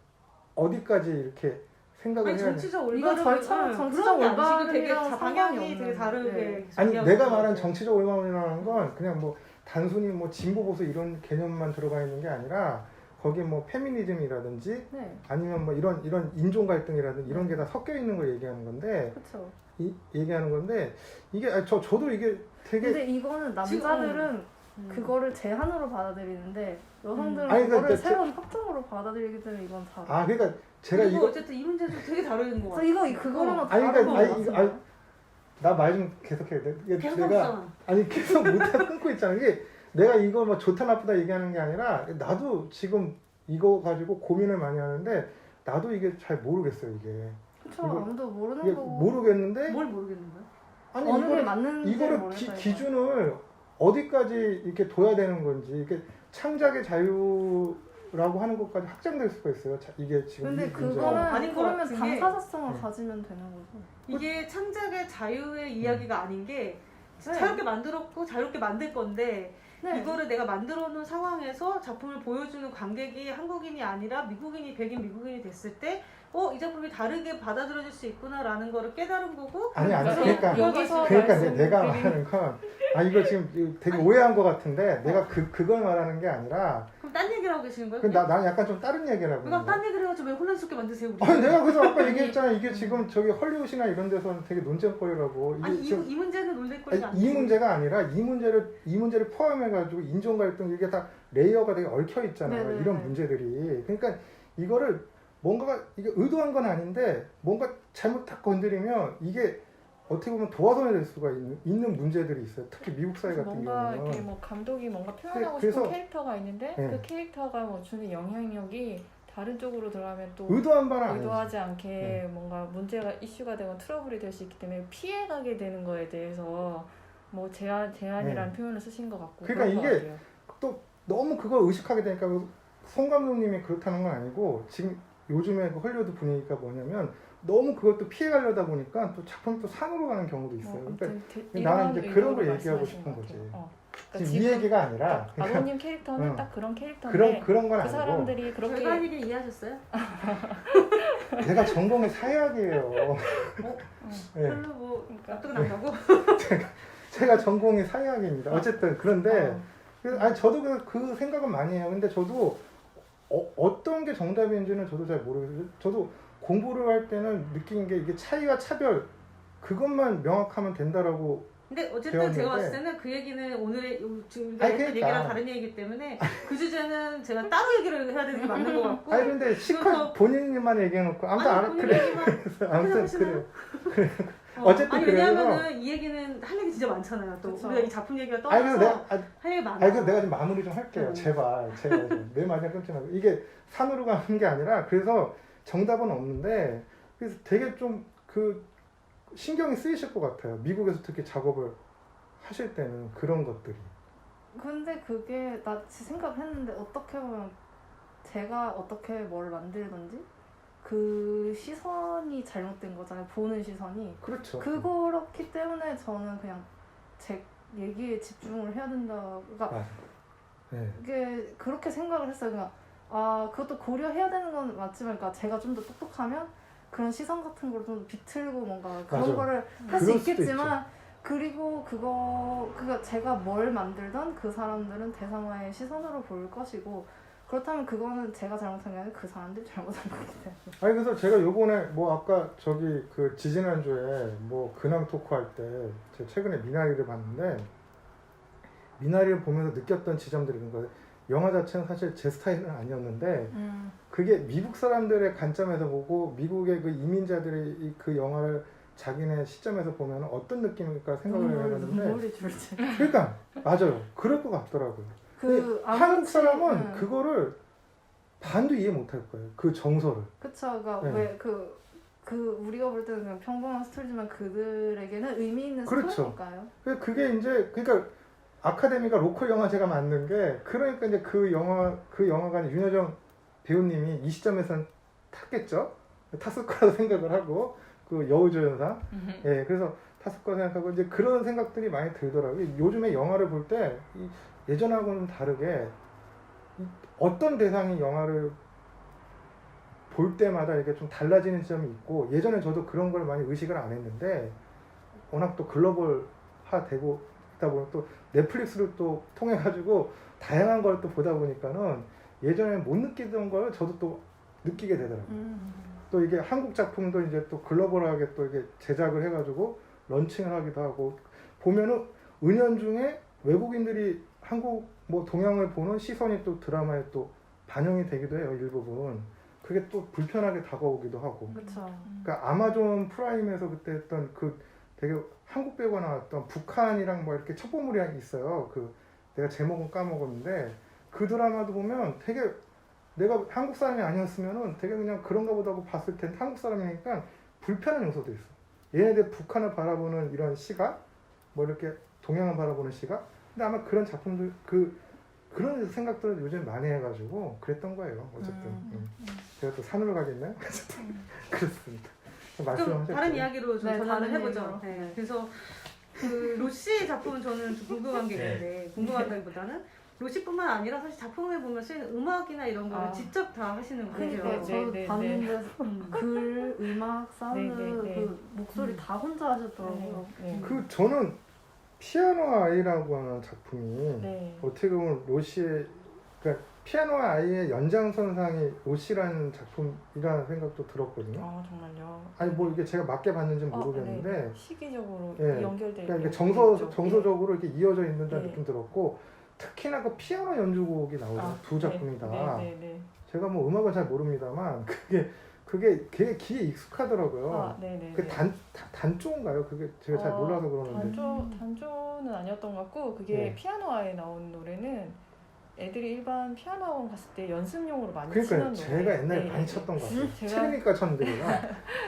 어디까지 이렇게 생각을 아니 해야 돼. 정치적 이거 올바름 정치적 올바름이랑 되게 상관이 방향이 없는. 되게 다르게 네. 아니 전개하고 내가 있는 말한 것 같아요. 정치적 올바름이라는 건 그냥 뭐 단순히 뭐 진보 보수 이런 개념만 들어가 있는 게 아니라 거기에 뭐 페미니즘이라든지 네, 아니면 뭐 이런 인종 갈등이라든지 이런 게 다 섞여 있는 걸 얘기하는 건데 그렇죠. 얘기하는 건데 이게 저도 이게 되게 근데 이거는 남자들은 그거를 제한으로 받아들이는데 여성들은 아니, 그러니까 그거를 제- 새로운 확정으로 받아들이기 때문에 이건 다르. 그러니까 제가 그리고 이거 어쨌든 이 문제도 되게 다른 것 그래서 같아요. 이거 그거랑은 아니, 다른 그러니까, 거 아니, 같습니다. 이거, 나 말 좀 계속해야 돼. 계속 내가 없잖아. 아니 계속 못해 끊고 있잖아. 이게 내가 이거 뭐 좋다 나쁘다 얘기하는 게 아니라 나도 지금 이거 가지고 고민을 많이 하는데 나도 이게 잘 모르겠어요. 이게 그렇죠. 이거- 아무도 모르는 이게 거고 모르겠는데 뭘 모르겠는 거야? 아니 어느 게 이거를 맞는지 모르겠어요. 기준을 어디까지 이렇게 둬야 되는 건지 이게 창작의 자유라고 하는 것까지 확장될 수가 있어요. 이게 지금 근데 이 문제가. 그거는 아닌 것 그러면 같은 게- 당사자성을 가지면 되는 거죠. 이게 창작의 자유의 이야기가 아닌 게 네. 자유롭게 만들었고 자유롭게 만들 건데 네. 이거를 내가 만들어 놓은 상황에서 작품을 보여주는 관객이 한국인이 아니라 미국인이 백인 미국인이 됐을 때 이 작품이 다르게 받아들여질 수 있구나라는 거를 깨달은 거고 아니 그래서 그러니까 여기서 내가 말씀드린- 말하는 건 이거 지금 되게 오해한 것 같은데 내가 그걸 말하는 게 아니라 그럼 딴 얘기를 하고 계시는 거예요? 나는 약간 좀 다른 얘기를 하고 그러니까 있는 거야. 딴 얘기를 해가지고 왜 혼란스럽게 만드세요 우리? 아니 내가 그래서 아까 얘기했잖아. 이게 지금 저기 헐리우드나 이런 데서는 되게 논쟁거리라고. 이게 아니 지금 이 문제는 논쟁거리가 이 아니지. 문제가 아니라 이 문제를 포함해가지고 인종 갈등 이게 다 레이어가 되게 얽혀 있잖아요. 네네네. 이런 문제들이. 그러니까 이거를 뭔가가 이게 의도한 건 아닌데 뭔가 잘못 딱 건드리면 이게 어떻게 보면 도화선이 될 수가 있는 문제들이 있어요. 특히 미국 사회 같은 뭔가 경우는. 이렇게 뭐 감독이 뭔가 표현하고 그래서- 싶은 캐릭터가 있는데 네. 그 캐릭터가 뭐 주는 영향력이 다른 쪽으로 들어가면 또 의도한 바는 아니죠. 의도하지 않게 네. 뭔가 문제가 이슈가 되거나 트러블이 될 수 있기 때문에 피해가게 되는 거에 대해서 뭐 제한이라는 표현을 쓰신 것 같고 그러니까 그런 것 이게 같아요. 또 너무 그걸 의식하게 되니까 송 감독님이 그렇다는 건 아니고 지금 요즘에 그 헐리우드 분위기가 뭐냐면 너무 그걸 또 피해가려다 보니까 또 작품이 또 산으로 가는 경우도 있어요. 그러니까 나는 이제 그런 걸 얘기하고 싶은 거지. 그러니까 지금 이 얘기가 아니라 아버님 캐릭터는 어. 딱 그런 캐릭터인데 그런 건 그 아니고 사람들이 그렇게 제가 한 얘기를 이해하셨어요? 내가 전공이 사회학이에요. 네. 별로 뭐 그러니까. 납득은 안 가고. 제가 전공이 사회학입니다. 어쨌든 그런데 어. 아니 저도 그 생각은 많이 해요. 근데 저도 어떤 게 정답인지는 저도 잘 모르겠어요. 저도 공부를 할 때는 느낀 게 이게 차이와 차별 그것만 명확하면 된다라고. 근데 어쨌든 배웠는데. 제가 봤을 때는 그 얘기는 오늘의 지금 우리가 아니, 했던 그러니까. 얘기랑 다른 얘기이기 때문에 그 주제는 제가 따로 얘기를 해야 되는 게 맞는 것 같고. 아니 근데 실컷 본인만 얘기해놓고 아무튼 본인 그래. 얘기만 아무튼 생각하시나요? 그래. 어쨌든 아니 그래서- 왜냐하면은 이 얘기는 할 얘기 진짜 많잖아요. 또 그쵸. 우리가 이 작품 얘기가 아니 그래서 떠나서 내가 할 얘기 많아. 그래서 내가 좀 마무리 좀 할게요. 제발 좀. 내 말이 끊지 말고 이게 산으로 가는 게 아니라 그래서 정답은 없는데 그래서 되게 좀 그 신경이 쓰이실 것 같아요. 미국에서 특히 작업을 하실 때는 그런 것들이. 근데 그게 나 생각했는데 어떻게 보면 제가 어떻게 뭘 만들든지 그 시선이 잘못된 거잖아요. 보는 시선이. 그렇죠. 그렇기 때문에 저는 그냥 제 얘기에 집중을 해야 된다. 그러니까 네. 이게 그렇게 생각을 했어요. 그러니까 그것도 고려해야 되는 건 맞지만, 그러니까 제가 좀 더 똑똑하면 그런 시선 같은 걸 좀 비틀고 뭔가 그런 맞아. 거를 할 수 그럴 수도 있겠지만, 그리고 그러니까 제가 뭘 만들던 그 사람들은 대상화의 시선으로 볼 것이고, 그렇다면 그거는 제가 잘못한 게 아니라 그 사람들이 잘못한 거기 때문에. 아니 그래서 제가 요번에 뭐 아까 저기 그 지지난주에 뭐 근황 토크 할 때 제가 최근에 미나리를 봤는데 미나리를 보면서 느꼈던 지점들이 있는 거예요. 영화 자체는 사실 제 스타일은 아니었는데 그게 미국 사람들의 관점에서 보고 미국의 그 이민자들이 그 영화를 자기네 시점에서 보면 어떤 느낌일까 생각을 해봤는데 눈물이 줄지. 그러니까 맞아요. 그럴 것 같더라고요. 그 한국 사람은 응. 그거를 반도 이해 못할 거예요. 그 정서를. 그쵸. 그러니까 네. 왜 그 우리가 볼 때는 그냥 평범한 스토리지만 그들에게는 의미 있는 그렇죠. 스토리니까요. 그게 이제 그러니까 아카데미가 로컬 영화제가 맞는 게 그러니까 이제 그 영화관 윤여정 배우님이 이 시점에서는 탔겠죠. 탔을 거라고 생각을 하고 그 여우조연상. 예, 그래서 탔을 거라 생각하고 이제 그런 생각들이 많이 들더라고요. 요즘에 영화를 볼 때 예전하고는 다르게 어떤 대상이 영화를 볼 때마다 이게 좀 달라지는 지점이 있고 예전에 저도 그런 걸 많이 의식을 안 했는데 워낙 또 글로벌화 되고 있다 보면 또 넷플릭스를 또 통해 가지고 다양한 걸 또 보다 보니까는 예전에 못 느끼던 걸 저도 또 느끼게 되더라고요. 또 이게 한국 작품도 이제 또 글로벌하게 또 이게 제작을 해가지고 런칭을 하기도 하고 보면은 은연중에 외국인들이 한국 뭐 동양을 보는 시선이 또 드라마에 또 반영이 되기도 해요. 일부분. 그게 또 불편하게 다가오기도 하고. 그쵸. 그러니까 아마존 프라임에서 그때 했던 그 되게 한국 배우가 나왔던 북한이랑 뭐 이렇게 첩보물이 있어요. 그 내가 제목은 까먹었는데 그 드라마도 보면 되게 내가 한국 사람이 아니었으면은 되게 그냥 그런가 보다 하고 봤을 텐데 한국 사람이니까 불편한 요소도 있어. 얘네들 북한을 바라보는 이런 시각, 뭐 이렇게 동양을 바라보는 시각. 근데 아마 그런 작품들 그런 생각들을 요즘 많이 해가지고 그랬던 거예요. 어쨌든 제가 또 산으로 가겠나요? 그렇습니다. 좀 말씀하셨죠? 다른 이야기로 좀 네, 전환을 다른 해보죠. 얘기로. 네. 네. 그래서 그 로시 작품은 저는 좀 궁금한 게 있는데 궁금하다기보다는 로시뿐만 아니라 사실 작품에 보면 쓰이는 음악이나 이런 거를 직접 다 하시는 분이죠. 그러니까 저도 네, 봤는데 글, 음악, 사운드, 네. 그 목소리 다 혼자 하셨더라고요. 그 저는 피아노 아이라고 하는 작품이 네. 어떻게 보면 로시의 그러니까 피아노 아이의 연장선상이 로시라는 작품이라는 생각도 들었거든요. 아 정말요. 아니 뭐 이게 제가 맞게 봤는지 는 모르겠는데 네. 시기적으로 예. 연결돼 그러니까 이게 있죠. 정서적으로 이렇게 이어져 있는 네. 느낌 들었고 특히나 그 피아노 연주곡이 나오죠. 두 작품이 다. 네. 제가 뭐 음악은 잘 모릅니다만 그게 귀에 익숙하더라고요. 네네. 그 단조인가요? 그게 제가 잘 몰라서 그러는데. 단조는 아니었던 것 같고 그게 네. 피아노아에 나온 노래는 애들이 일반 피아노 학원 갔을 때 연습용으로 많이 그러니까 치는 제가 노래. 옛날에 많이 쳤던 것 같아요. 제가 체르니까 쳤는데가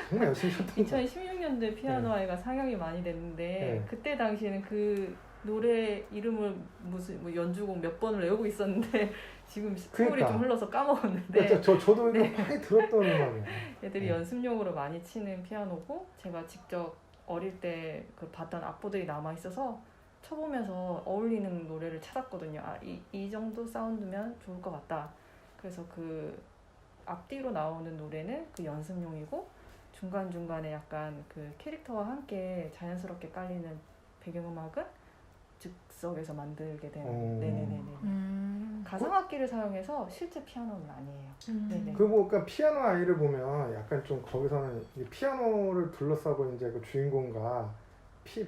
정말 열심히 쳤던 것 같아요. 2016년도에 피아노아이가 상영이 많이 됐는데 네. 그때 당시에는 그 노래 이름을 무슨 뭐 연주곡 몇 번을 외우고 있었는데 지금 세월이 그러니까. 좀 흘러서 까먹었는데 그러니까 저도 이거 많이 들었던 음악이에요. 애들이 네. 연습용으로 많이 치는 피아노고 제가 직접 어릴 때 그 봤던 악보들이 남아 있어서 쳐보면서 어울리는 노래를 찾았거든요. 이 정도 사운드면 좋을 것 같다. 그래서 그 앞뒤로 나오는 노래는 그 연습용이고 중간중간에 약간 그 캐릭터와 함께 자연스럽게 깔리는 배경음악은 즉석에서 만들게 된 네네네네. 가상악기를 사용해서 실제 피아노는 아니에요. 네네. 그러니까 피아노 아이를 보면 약간 좀 거기서는 이 피아노를 둘러싸고 이제 그 주인공과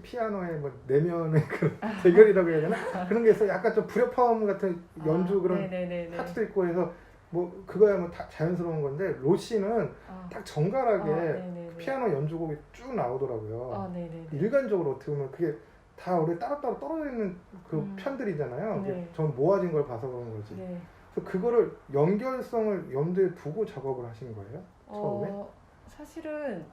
피아노의 뭐 내면의 그 대결이라고 해야 되나? 그런 게 있어. 약간 좀 불협화음 같은 연주 그런 네네네네. 파트도 있고 해서 뭐 그거야 뭐 다 자연스러운 건데 로시는 딱 정갈하게 피아노 연주곡이 쭉 나오더라고요. 네네네. 일관적으로 어떻게 보면 그게 다 우리 따로따로 떨어져 있는 그 편들이잖아요. 네. 전 모아진 걸 봐서 그런 거지. 네. 그래서 그거를 연결성을 염두에 두고 작업을 하신 거예요? 처음에? 사실은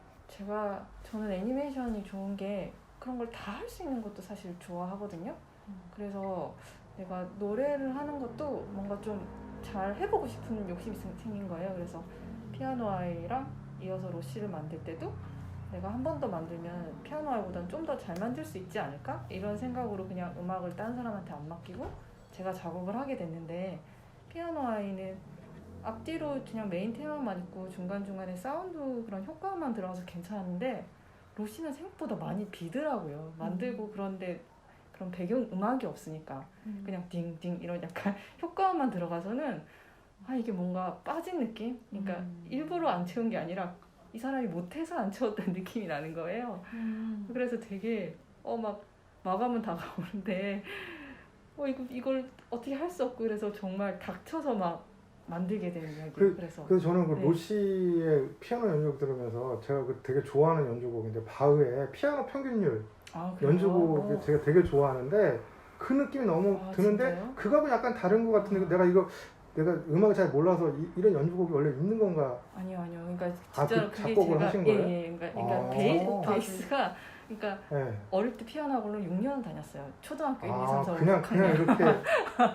저는 애니메이션이 좋은 게 그런 걸 다 할 수 있는 것도 사실 좋아하거든요. 그래서 내가 노래를 하는 것도 뭔가 좀 잘 해보고 싶은 욕심이 생긴 거예요. 그래서 피아노 아이랑 이어서 로시를 만들 때도 내가 한 번 더 만들면 피아노 아이보다는 좀 더 잘 만들 수 있지 않을까? 이런 생각으로 그냥 음악을 다른 사람한테 안 맡기고 제가 작업을 하게 됐는데 피아노 아이는 앞뒤로 그냥 메인 테마만 있고 중간중간에 사운드 그런 효과만 들어가서 괜찮은데 로시는 생각보다 많이 비더라고요. 만들고 그런데 그런 배경 음악이 없으니까 그냥 띵띵 이런 약간 효과음만 들어가서는 이게 뭔가 빠진 느낌? 그러니까 일부러 안 채운 게 아니라 이 사람이 못해서 안 채웠다는 느낌이 나는 거예요. 그래서 되게 막 마감은 다가오는데 이걸 어떻게 할 수 없고 그래서 정말 닥쳐서 막 만들게 된 이야기예요. 그래서 저는 그 네. 로시의 피아노 연주곡 들으면서 제가 그 되게 좋아하는 연주곡인데 바흐의 피아노 평균율 그래요? 연주곡 제가 되게 좋아하는데 그 느낌이 너무 드는데 진짜요? 그거하고 약간 다른 것 같은데 내가 음악을 잘 몰라서 이런 연주곡이 원래 있는 건가? 아니요. 그러니까 그 진짜로 그게 작곡을 제가 하신 거예요? 그러니까 베이스가 그러니까 네. 어릴 때 피아노 학원을 6년 다녔어요. 초등학교 1, 2, 3, 4, 5, 그냥 6학년. 이렇게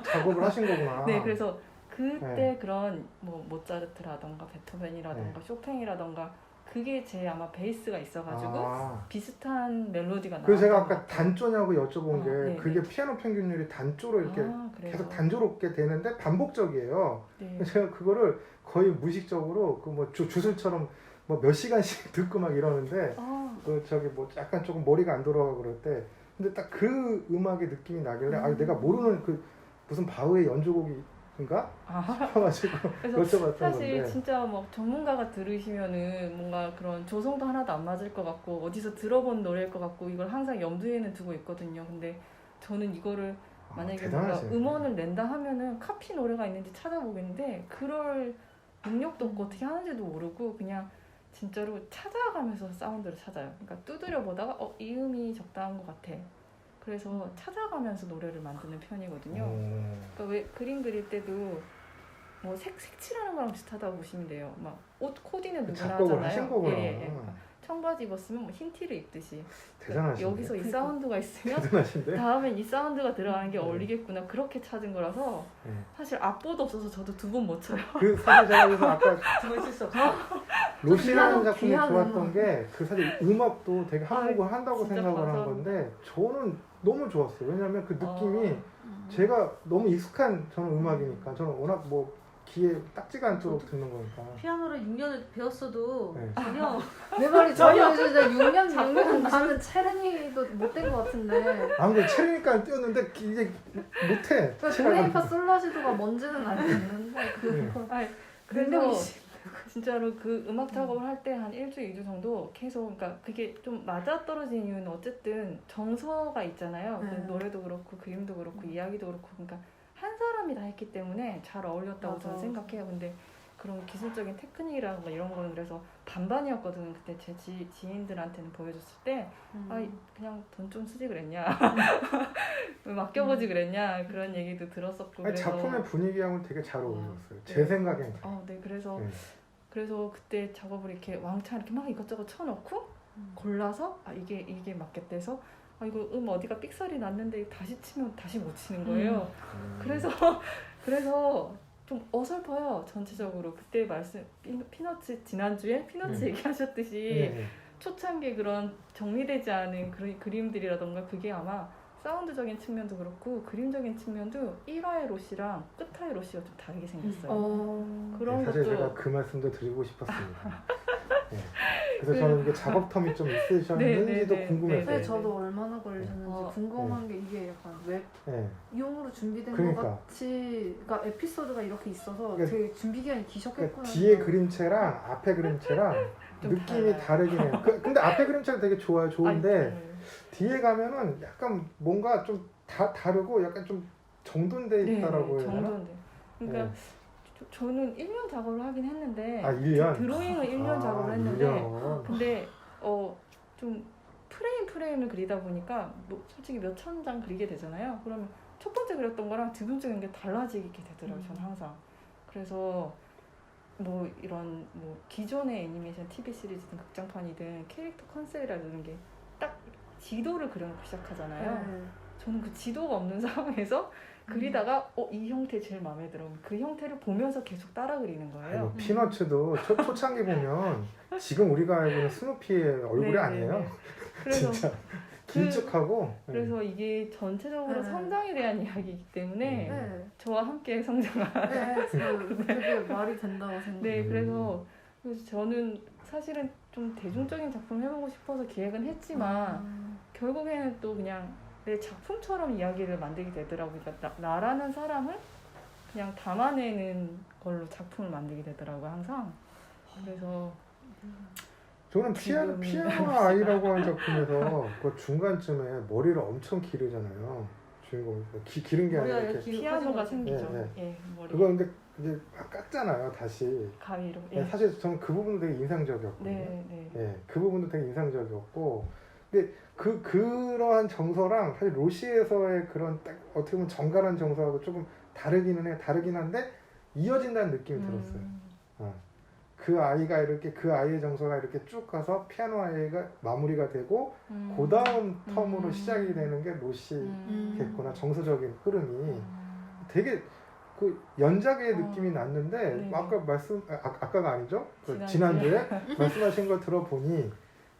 작업을 하신 거구나. 네, 그래서 그때 네. 그런 뭐 모차르트라던가 베토벤이라던가 네. 쇼팽이라던가 그게 제 아마 베이스가 있어가지고 비슷한 멜로디가 나왔던 그래서 제가 것 아까 같아요. 단조냐고 여쭤본 게 네, 그게 피아노 평균율이 단조로 이렇게 그래요? 계속 단조롭게 되는데 반복적이에요. 네. 제가 그거를 거의 무의식적으로 그 뭐 주술처럼 뭐 몇 시간씩 듣고 막 이러는데 그 저기 뭐 약간 조금 머리가 안 돌아가고 그럴 때 근데 딱 그 음악의 느낌이 나길래 내가 모르는 그 무슨 바흐의 연주곡인가 싶어가지고 그래서 여쭤봤던 사실 건데 진짜 막 전문가가 들으시면은 뭔가 그런 조성도 하나도 안 맞을 것 같고 어디서 들어본 노래일 것 같고 이걸 항상 염두에는 두고 있거든요. 근데 저는 이거를 만약에 뭔가 대단하시네. 음원을 낸다 하면은 카피 노래가 있는지 찾아보겠는데 그럴 능력도 없고 어떻게 하는지도 모르고 그냥 진짜로 찾아가면서 사운드를 찾아요. 그러니까 두드려 보다가 이 음이 적당한 것 같아. 그래서 찾아가면서 노래를 만드는 편이거든요. 그러니까 왜 그림 그릴 때도 뭐 색칠하는 거랑 비슷하다고 보시면 돼요. 막 옷 코디는 누구나 작곡을 하신 하잖아요. 거구나. 예. 청바지 입었으면 뭐 흰 티를 입듯이 대단하신데. 여기서 이 사운드가 있으면 대단하신데. 다음엔 이 사운드가 들어가는 게 어울리겠구나 그렇게 찾은 거라서 네. 사실 악보도 없어서 저도 두 번 못 쳐요. 그 사실 제가 그래서 아까 두번 쓸 수 없어. 로시라는 작품이 귀한 좋았던 게 그 사실 음악도 되게 한국을 한다고 진짜 생각을 한 감사합니다. 건데 저는 너무 좋았어요. 왜냐하면 그 느낌이 음. 제가 너무 익숙한 저는 음악이니까 저는 워낙 뭐 귀에 딱지가 않도록 듣는 거니까. 피아노를 6년을 배웠어도 네. 전혀 내 말이 전혀 진짜 6년 나는 체르니도 못 된 것 같은데. 아무튼 체르니까 뛰었는데 이게 못해. 도레미파 솔라시도가 뭔지는 알겠는데 그거 그래서 진짜로 그 음악 작업을 할 때 한 일주일, 2주 정도 계속 그러니까 그게 좀 맞아떨어진 이유는 어쨌든 정서가 있잖아요. 그 노래도 그렇고 그림도 그렇고 이야기도 그렇고 그러니까 한 사람이 다 했기 때문에 잘 어울렸다고 맞아. 저는 생각해요. 근데 그런 기술적인 테크닉이라든가 이런 거는 그래서 반반이었거든요. 그때 제 지인들한테는 보여줬을 때 그냥 돈 좀 쓰지 그랬냐 왜 맡겨보지 그랬냐 그런 얘기도 들었었고 아니, 그래서 작품의 분위기하고는 되게 잘 어울렸어요. 제 생각엔. 네 그래서 네. 그래서 그때 작업을 이렇게 왕창 이렇게 막 이것저것 쳐놓고 골라서 이게 맞겠다 해서 이거 어디가 삑사리 났는데 다시 치면 다시 못 치는 거예요. 그래서 좀 어설퍼요 전체적으로. 그때 피너츠 지난주에 피너츠 얘기하셨듯이 네. 초창기 그런 정리되지 않은 그런 그림들이라던가 그게 아마 사운드적인 측면도 그렇고 그림적인 측면도 1화의 로시랑 끝화의 로시가 좀 다르게 생겼어요. 그런 사실 것도 제가 그 말씀도 드리고 싶었습니다. 네. 그래서 저는 이게 작업 텀이 좀 있으셨는지도 궁금했어요. 사실 저도 얼마나 걸리셨는지 궁금한 게 이게 약간 웹용으로 준비된 그러니까. 것 같이 그러니까 에피소드가 이렇게 있어서 그러니까, 되게 준비 기간이 기셨겠구나. 그러니까 뒤에 그림체랑 앞에 그림체랑 느낌이 다르긴 해요. 근데 앞에 그림체가 되게 좋은데 뒤에 가면은 약간 뭔가 좀 다르고 약간 좀 정돈돼 있다라고 해야 되나? 정돈돼. 그러니까 저는 1년 작업을 하긴 했는데 1년? 드로잉을 1년 작업을 했는데 1년. 근데 좀 프레임을 그리다 보니까 뭐 솔직히 몇천 장 그리게 되잖아요. 그러면 첫 번째 그렸던 거랑 두 번째 그린 게 달라지게 되더라고요. 저는 항상. 그래서 뭐 이런 뭐 기존의 애니메이션 TV 시리즈든 극장판이든 캐릭터 컨셉이라는 게 딱 지도를 그려놓고 시작하잖아요. 저는 그 지도가 없는 상황에서 그리다가 이 형태 제일 마음에 들어. 그 형태를 보면서 계속 따라 그리는 거예요. 피너츠도 초창기 보면 지금 우리가 알고 있는 스누피의 얼굴이 아니에요. 그래서 진짜 길쭉하고. 그래서 이게 전체적으로 성장에 대한 이야기이기 때문에 저와 함께 성장한. 되게 말이 된다고 생각해요. 네, 그래서 저는 사실은 좀 대중적인 작품 해보고 싶어서 기획은 했지만 결국에는 또 그냥 내 작품처럼 이야기를 만들게 되더라고요. 그러니까 나라는 사람을 그냥 담아내는 걸로 작품을 만들게 되더라고요, 항상. 그래서 저는 피아노 아이라고 하는 작품에서 그 중간쯤에 머리를 엄청 기르잖아요. 주인공이 기른 게 아니라 이렇게 피아노가 생기죠. 네. 예, 머리. 그거 근데 이제 막 깠잖아요 다시. 가위로. 네, 사실 저는 그 부분도 되게 인상적이었거든요. 네, 네. 예, 그 부분도 되게 인상적이었고, 근데 그러한 정서랑 사실 로시에서의 그런 딱 어떻게 보면 정갈한 정서하고 조금 다르긴 한데 이어진다는 느낌이 들었어요. 그 아이가 이렇게 그 아이의 정서가 이렇게 쭉 가서 피아노 아이가 마무리가 되고 그 다음 텀으로 시작이 되는 게 로시겠구나. 정서적인 흐름이 되게 그 연작의 느낌이 났는데 네네. 아까가 아니죠? 그 지난주에. 지난주에 말씀하신 걸 들어보니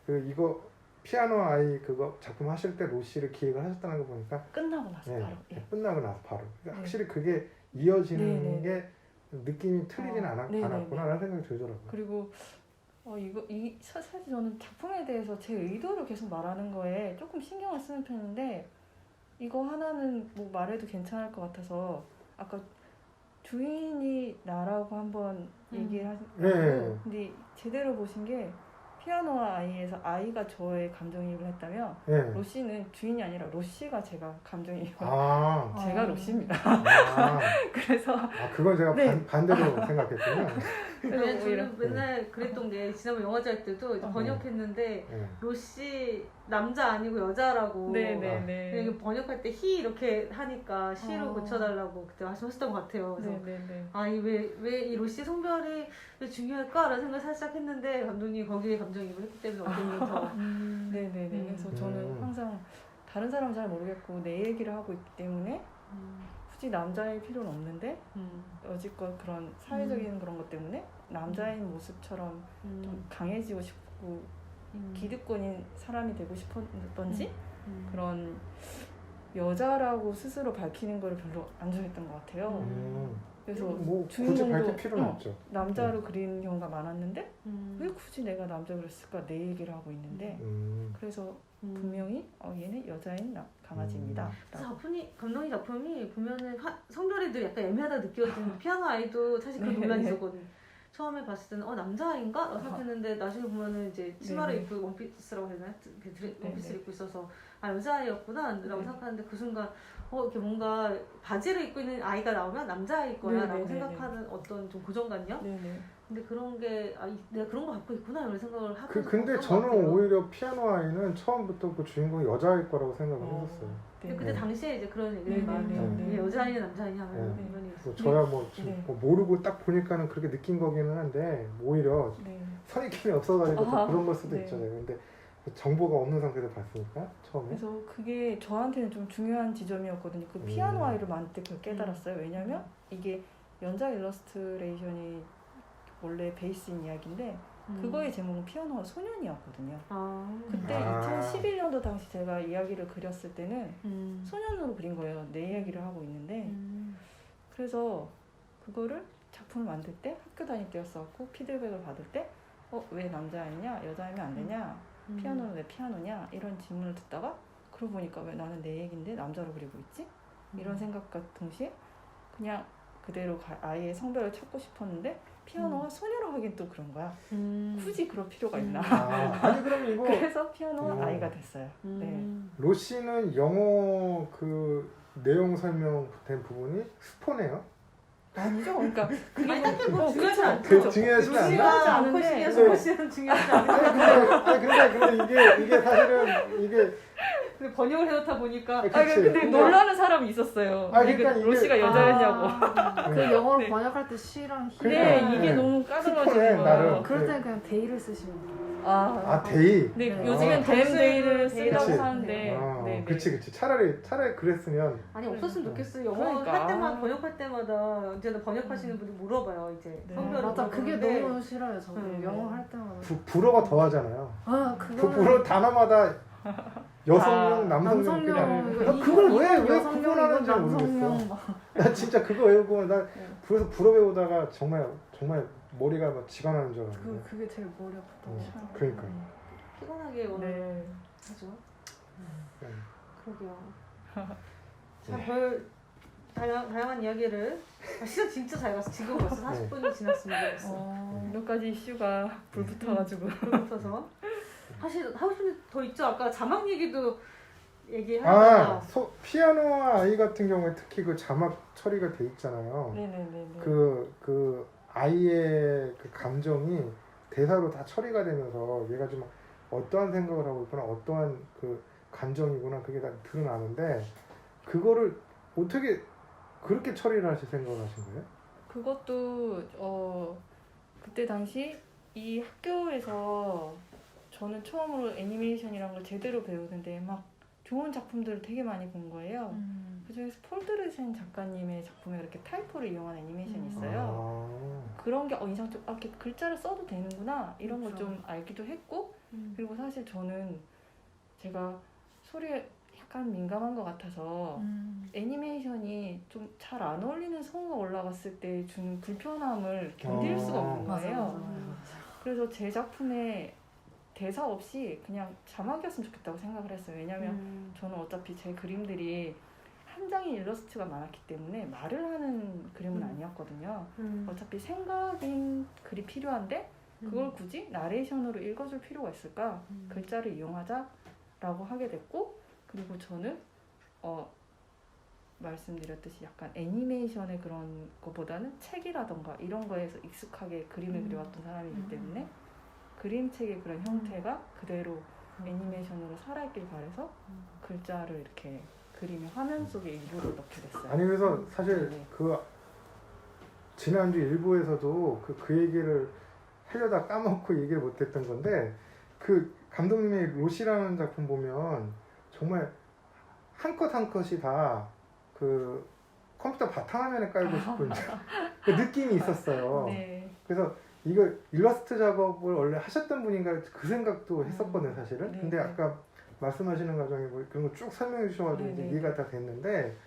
그 이거 피아노 아이 그거 작품 하실 때 로시를 기획을 하셨다는 거 보니까 끝나고 나서 바로. 예. 끝나고 나서 바로 그러니까 네. 확실히 그게 이어지는 네네. 게 느낌이 틀리진 네네네. 않았구나라는 생각이 들더라고요. 그리고 사실 저는 작품에 대해서 제 의도를 계속 말하는 거에 조금 신경을 쓰는 편인데 이거 하나는 뭐 말해도 괜찮을 것 같아서 아까 주인이 나라고 한번 얘기를 하셨고 네. 근데 제대로 보신 게 피아노 아이에서 아이가 저의 감정이입을 했다면 네. 로시는 주인이 아니라 로시가 제가 감정이입을 아, 제가 로시입니다. 그래서 그건 제가 네. 반대로 생각했군요. 왜냐면 오히려. 저는 맨날 그랬던 게 지난번 영화제 할 때도 이제 번역했는데 네. 로시 남자 아니고 여자라고 네네네. 이게 번역할 때 히 이렇게 하니까 시로 고쳐달라고 그때 말씀하셨던 것 같아요. 그래서 네네네. 왜 이 로시 성별이 왜 중요할까라는 생각을 살짝 했는데 감독님이 거기에 감정이입을 했기 때문에 어쩌면 더 네네네. 그래서 저는 항상 다른 사람은 잘 모르겠고 내 얘기를 하고 있기 때문에 굳이 남자일 필요는 없는데 여지껏 그런 사회적인 그런 것 때문에 남자인 모습처럼 좀 강해지고 싶고 기득권인 사람이 되고 싶었던지 그런 여자라고 스스로 밝히는 걸 별로 안 좋아했던 것 같아요. 그래서 뭐 굳이 주인공도 밝힐 필요는 없죠. 남자로 그리는 경우가 많았는데 왜 굳이 내가 남자 그랬을까 내 얘기를 하고 있는데 그래서 분명히 얘는 여자인 강아지입니다. 감독님 작품이 보면은 성별이 늘 약간 애매하다 느껴지는 피아노 아이도 사실 그런 논란이 있었거든. 처음에 봤을 때는 남자아이인가? 라고 생각했는데 나중에 보면은 이제 치마를 입고 원피스라고 해야 되나? 원피스를 입고 있어서 여자아이였구나 라고 생각하는데 그 순간 이렇게 뭔가 바지를 입고 있는 아이가 나오면 남자아이일 거야 라고 생각하는 어떤 좀 고정관념? 근데 그런 게 내가 그런 거 갖고 있구나 이런 생각을 하고 근데 저는 오히려 피아노 아이는 처음부터 그 주인공이 여자일 거라고 생각을 했었어요. 근데 그때 당시에 이제 그런 얘기를 많이 여자아이냐 남자아이냐 하면 이런 얘기 저야 모르고 딱 보니까는 그렇게 느낀 거기는 한데 오히려 선입견이 없어가지고 더 그런 걸 수도 있잖아요. 근데 정보가 없는 상태에서 봤으니까 처음에. 그래서 그게 저한테는 좀 중요한 지점이었거든요. 그 피아노 아이를 만들 때 그걸 깨달았어요. 왜냐면 이게 연작 일러스트레이션이 원래 베이스인 이야기인데 그거의 제목은 피아노와 소년이었거든요. 그때 2011년도 당시 제가 이야기를 그렸을 때는 소년으로 그린 거예요. 내 이야기를 하고 있는데 그래서 그거를 작품을 만들 때 학교 다닐 때였었고 피드백을 받을 때 왜 남자아이냐 여자아이면 안 되냐 피아노는 왜 피아노냐 이런 질문을 듣다가 그러고 보니까 왜 나는 내 얘기인데 남자로 그리고 있지? 이런 생각과 동시에 그냥 그대로 아이의 성별을 찾고 싶었는데 피아노와 소녀로 하긴 또 그런 거야. 굳이 그럴 필요가 있나? 아니 그럼 이거 그래서 피아노와 아이가 됐어요. 네. 로시는 영어 그 내용 설명된 부분이 스포네요? 아니죠. 그러니까 아니 딱히 뭐 중요하지 않죠. 중요하지 중요하지 않은데 스포시는 중요하지 않은데 근데 이게 사실은 이게 근데 번역을 해놓다 보니까 근데 놀라는 사람이 있었어요. 그러니까 로시가 여자였냐고. 그 영어로 번역할 때 she랑 he. 네, 이게 너무 까다로워지는 거예요. 그럴 때는 그냥 they를 쓰시면 돼요. 데이. 네, 요즘엔 데이를 쓰라고 하는데. 네, 그치. 차라리 그랬으면. 아니 없었으면 좋겠어요. 영어 그러니까. 할 때마다 번역할 때마다 언제나 번역하시는 분이 물어봐요. 이제 성별을 맞아, 그게 물어보는데 너무 싫어요. 저도 영어 할 때마다. 불어가 더하잖아요. 그거는 불어 단어마다 여성용, 남성용 그냥. 그걸 왜 구분하는지 모르겠어. 나 진짜 그거 외우고 나 그래서 불어 배우다가 정말 머리가 막 쥐가 나는 줄 알았는데. 그게 제일 머리 아프다. 그러니까. 피곤하게 오늘 하죠. 그러게요. 별 다양한 이야기를 시간 진짜 잘 갔어. 지금 벌써 40분이 지났습니다. 몇 가지 이슈가 불붙어가지고 불붙어서 사실 하고 싶은 게 더 있죠. 아까 자막 얘기도 얘기하다가 피아노 아이 같은 경우에 특히 그 자막 처리가 돼 있잖아요. 네네네. 그 아이의 그 감정이 대사로 다 처리가 되면서 얘가 좀 어떠한 생각을 하고 있구나, 어떠한 그 감정이구나, 그게 다 드러나는데 그거를 어떻게 그렇게 처리를 하실 생각을 하신 거예요? 그것도 그때 당시 이 학교에서 저는 처음으로 애니메이션이라는 걸 제대로 배우는데 막 좋은 작품들을 되게 많이 본 거예요. 그중에서 폴드르센 작가님의 작품에 이렇게 타이포를 이용한 애니메이션이 있어요. 그런 게 인상적, 이렇게 글자를 써도 되는구나 이런 걸 좀 알기도 했고, 그리고 사실 저는 제가 소리에 약간 민감한 것 같아서 애니메이션이 좀 잘 안 어울리는 성우가 올라갔을 때 주는 불편함을 견딜 수가 없는 거예요. 그래서 제 작품에 대사 없이 그냥 자막이었으면 좋겠다고 생각을 했어요. 왜냐면 저는 어차피 제 그림들이 한 장의 일러스트가 많았기 때문에 말을 하는 그림은 아니었거든요. 어차피 생각인 글이 필요한데 그걸 굳이 나레이션으로 읽어줄 필요가 있을까? 글자를 이용하자라고 하게 됐고, 그리고 저는 말씀드렸듯이 약간 애니메이션의 그런 것보다는 책이라던가 이런 거에서 익숙하게 그림을 그려왔던 사람이기 때문에 그림책의 그런 형태가 그대로 애니메이션으로 살아있길 바라서 글자를 이렇게 그림의 화면 속에 일부러 넣게 됐어요. 아니 그래서 사실 네. 그 지난주 일부에서도 그 얘기를 하려다 까먹고 얘기를 못했던 건데, 그 감독님의 로시라는 작품 보면 정말 한 컷 한 컷이 다 그 컴퓨터 바탕화면에 깔고 싶은 그 느낌이 있었어요. 네. 그래서 이거 일러스트 작업을 원래 하셨던 분인가 그 생각도 했었거든요, 사실은. 네, 근데 네. 아까 말씀하시는 과정에 뭐 그런 거 쭉 설명해 주셔가지고 네, 이제 네. 이해가 다 됐는데,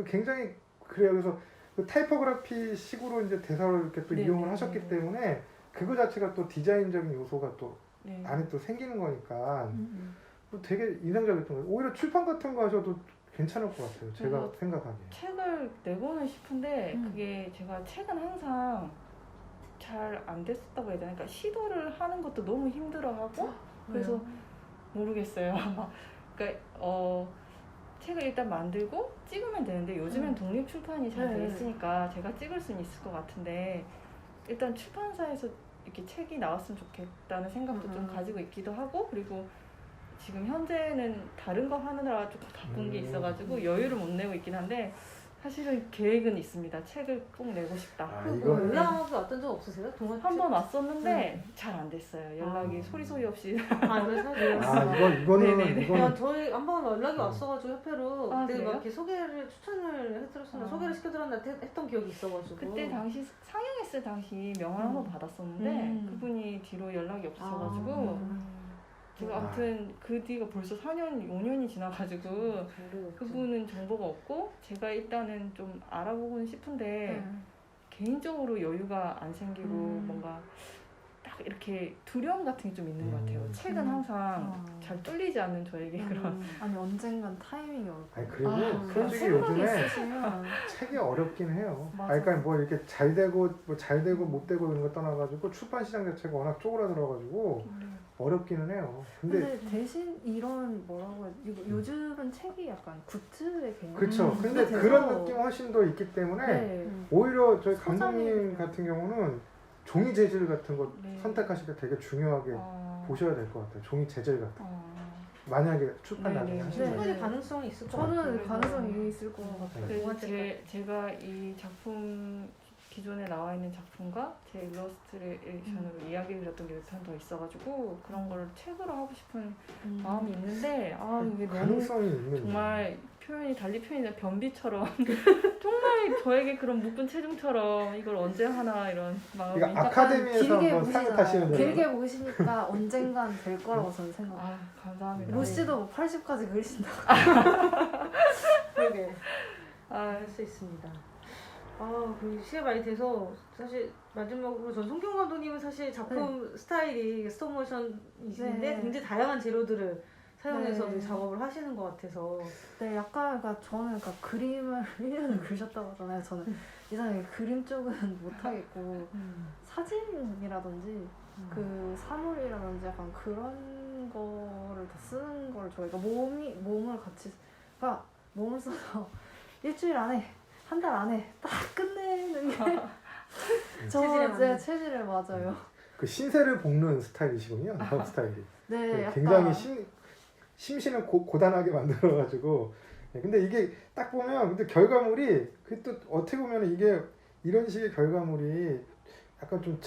굉장히 그래요. 그래서 그 타이포그래피 식으로 이제 대사를 이렇게 또 네, 이용을 네, 하셨기 네. 때문에 그거 자체가 또 디자인적인 요소가 또 네. 안에 또 생기는 거니까 또 되게 인상적이었던 거예요. 오히려 출판 같은 거 하셔도 괜찮을 것 같아요, 제가 그래서 생각하기에. 책을 내고는 싶은데 그게 제가 책은 항상 잘 안 됐었다고 해야 되나? 그러니까 시도를 하는 것도 너무 힘들어하고 그래서 모르겠어요. 그러니까 책을 일단 만들고 찍으면 되는데 요즘엔 독립 출판이 잘 돼 있으니까 제가 찍을 수는 있을 것 같은데, 일단 출판사에서 이렇게 책이 나왔으면 좋겠다는 생각도 좀 가지고 있기도 하고, 그리고 지금 현재는 다른 거 하느라 조금 바쁜 게 있어가지고 여유를 못 내고 있긴 한데, 사실은 계획은 있습니다. 책을 꼭 내고 싶다. 이거 연락이 왔던 적 없으세요? 동화 한 번 왔었는데 잘 안 됐어요. 연락이 소리 소리 없이. 이거는 저희 한 번 연락이 왔어가지고 협회로 그때 그래요? 막 이렇게 소개를 추천을 해드렸었나 소개를 시켜드렸나 했던 기억이 있어가지고. 그때 당시 상영했을 당시 명함을 한번 받았었는데 그분이 뒤로 연락이 없으셔가지고 제가 아무튼 그 뒤가 벌써 4년, 5년이 지나가지고 그분은 정보가 없고, 제가 일단은 좀 알아보고는 싶은데 개인적으로 여유가 안 생기고 뭔가 딱 이렇게 두려움 같은 게 좀 있는 것 같아요. 책은 항상 잘 뚫리지 않는 저에게 그런. 아니 언젠간 타이밍이 올 거예요. 아니 그리고 그런 솔직히 생각이 요즘에 있으시면 책이 어렵긴 해요. 맞아. 그러니까 뭐 이렇게 잘 되고 못 되고 이런 거 떠나가지고 출판 시장 자체가 워낙 쪼그라들어가지고 어렵기는 해요. 근데 대신 이런 뭐라고 해야 요즘은 책이 약간 굿즈의 개념. 그렇죠. 근데 돼서 그런 느낌 훨씬 더 있기 때문에 네. 오히려 저희 소장이 감독님 같은 경우는 종이 재질 같은 거 네. 선택하실 때 되게 중요하게 보셔야 될 것 같아요. 종이 재질 같은 거. 만약에 출판 네, 나중에 네. 하시면. 충분히 가능성이 있을 것 같아요. 저는 가능성이 있을 것 같아요. 그래서 제가 이 작품 기존에 나와 있는 작품과 제 일러스트레이션으로 이야기를 드렸던 게 몇 편 더 있어가지고 그런 걸 책으로 하고 싶은 마음이 있는데 이게 너무 가능성이 있는 정말 달리 표현이 변비처럼 정말 저에게 그런 묶은 체중처럼 이걸 언제 하나 이런 마음이. 그러니까 아카데미에서 길게 한번 상 타시는 거예요. 길게 보시니까 언젠간 될 거라고 저는 생각해요. 감사합니다. 로씨도 80까지 그리신다. 그러게. 할 수 있습니다. 그 시간 많이 돼서 사실 마지막으로 전 송경 감독님은 사실 작품 스타일이 스톱모션이신데 네. 굉장히 다양한 재료들을 사용해서 네. 작업을 하시는 것 같아서. 네, 약간 저는 그림을 1년을 그리셨다고 하잖아요. 저는 이상하게 그림 쪽은 못하겠고 사진이라든지 그 사물이라든지 약간 그런 쓰는 거를 다 쓰는 걸 좋아해. 그러니까 몸을 같이, 그러니까 몸을 써서 일주일 안에, 한 달 안에 딱 끝내는 게 체질에 맞는. 체질에 맞아요. 그 신세를 볶는 스타일이시군요. 작업 스타일이. 네, 약간 굉장히 심신을 고단하게 만들어가지고. 근데 이게 딱 보면 근데 결과물이 그 또 어떻게 보면 이게 이런 식의 결과물이 약간 좀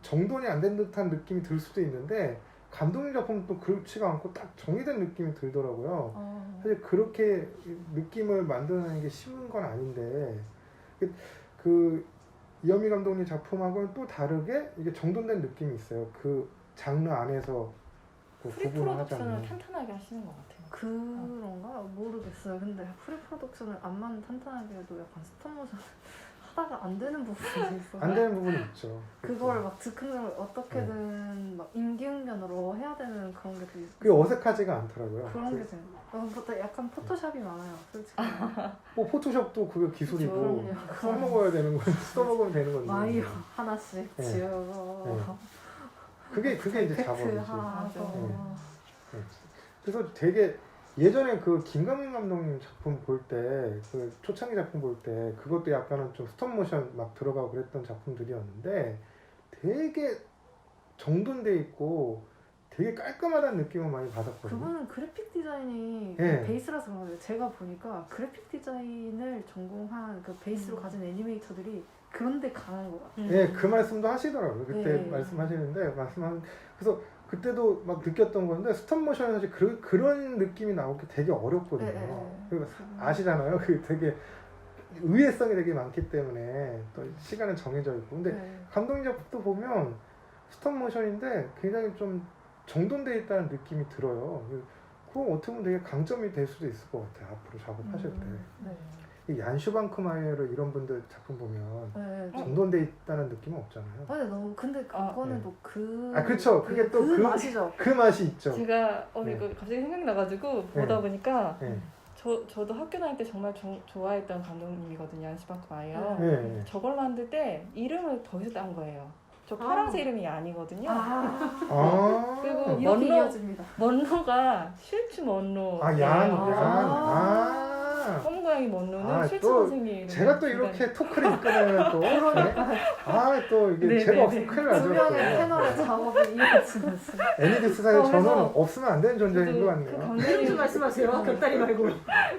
정돈이 안 된 듯한 느낌이 들 수도 있는데 감독님 작품은 또 그렇지가 않고 딱 정리된 느낌이 들더라고요. 사실 그렇게 느낌을 만드는 게 쉬운 건 아닌데 그 이현미 감독님 작품하고는 또 다르게 이게 정돈된 느낌이 있어요. 그 장르 안에서 그 프리 구분을 하자면. 프로덕션을 탄탄하게 하시는 것 같아요. 그런가? 모르겠어요. 근데 프리 프로덕션을 암만 탄탄하게 해도 약간 스톱모션 하다가 안 되는 부분이 있어요. 안 되는 부분이 있죠. 그걸 막 즉흥적으로 어떻게든 막 임기응변으로 해야 되는 그런 게 또 있어요. 그게 어색하지가 않더라고요. 그런 게 재밌어요. 약간 포토샵이 많아요, 솔직히. 뭐 포토샵도 그게 기술이고 그럼요. 써먹어야 되는 건 써먹으면 되는 건데. 마이어 하나씩 네. 지어서 그게 이제 팩트 작업이지. 하고 네. 그래서 되게 예전에 그 김강민 감독님 작품 볼 때, 그 초창기 작품 볼 때 그것도 약간은 좀 스톱모션 막 들어가고 그랬던 작품들이었는데 되게 정돈돼 있고 되게 깔끔하다는 느낌을 많이 받았거든요. 그분은 그래픽 디자인이 네. 베이스라서 그런 거예요. 제가 보니까 그래픽 디자인을 전공한 그 베이스로 가진 애니메이터들이 그런데 강한 것 같아요. 네, 그 말씀도 하시더라고요. 그때 네. 말씀하시는데 그래서 그때도 막 느꼈던 건데 스톱모션은 사실 그런 느낌이 나오기 되게 어렵거든요. 네. 그리고 아시잖아요. 그 되게 의외성이 되게 많기 때문에 또 시간은 정해져 있고. 근데 네. 감독님 작품도 보면 스톱모션인데 굉장히 좀 정돈돼 있다는 느낌이 들어요. 그거 어떻게 보면 되게 강점이 될 수도 있을 것 같아요. 앞으로 작업하실 때. 네. 이 얀슈방크마이어르 이런 분들 작품 보면 네. 정돈돼 있다는 느낌은 없잖아요. 아니 너무 근데 그거는 네. 또 그 그렇죠. 그게 또 그 맛이죠. 그 맛이 있죠. 제가 네. 갑자기 생각이 나가지고 보다 보니까 네. 저도 학교 다닐 때 정말 좋아했던 감독님이거든요. 얀시방크 마이어. 네. 저걸 만들 때 이름을 거기서 딴 거예요. 저 파랑새 이름이 아니거든요. 아. 그리고 이렇게 먼로, 이어집니다. 먼로가 쉴츠 먼로. 검은 고양이 먼로는 쉴츠 또 선생님 이름. 제가 또 이렇게 토크를 이끌어내면 또 또 이게 네, 제가 네, 없으면 큰일 두 나죠. 명의 채널의 작업이 이어지면서 애니디스 사이에 저는 그래서 없으면 안 되는 존재인 것 같네요. 이름 좀 말씀하세요. 곁다리 말고.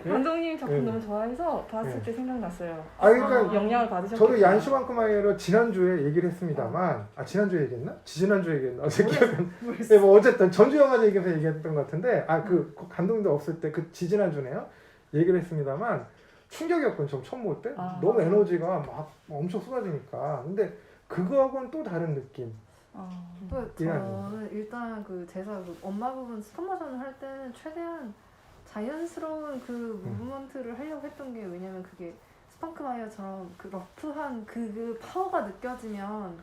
감독님 작품 네. 너무 좋아해서 봤을 네. 때 생각났어요. 그러니까 영향을 받으셨겠다. 저도 얀슈방크마이어를 지난주에 얘기를 했습니다만 지난주에 얘기했나? 지난주에 얘기했나? 네, 뭐 어쨌든 전주영화제 얘기해서 얘기했던 것 같은데 그 감독님도 없을 때 그 지지난주네요. 얘기를 했습니다만 충격이었거든요. 저 처음 볼 때. 너무 맞아. 에너지가 막 엄청 쏟아지니까. 근데 그거하고는 또 다른 느낌. 저는 일단 그 제가 그 엄마 부분 스톱모션을 할 때는 최대한 자연스러운 그 무브먼트를 하려고 했던 게 왜냐면 그게 스펑크마이어처럼 그 러프한 그 파워가 느껴지면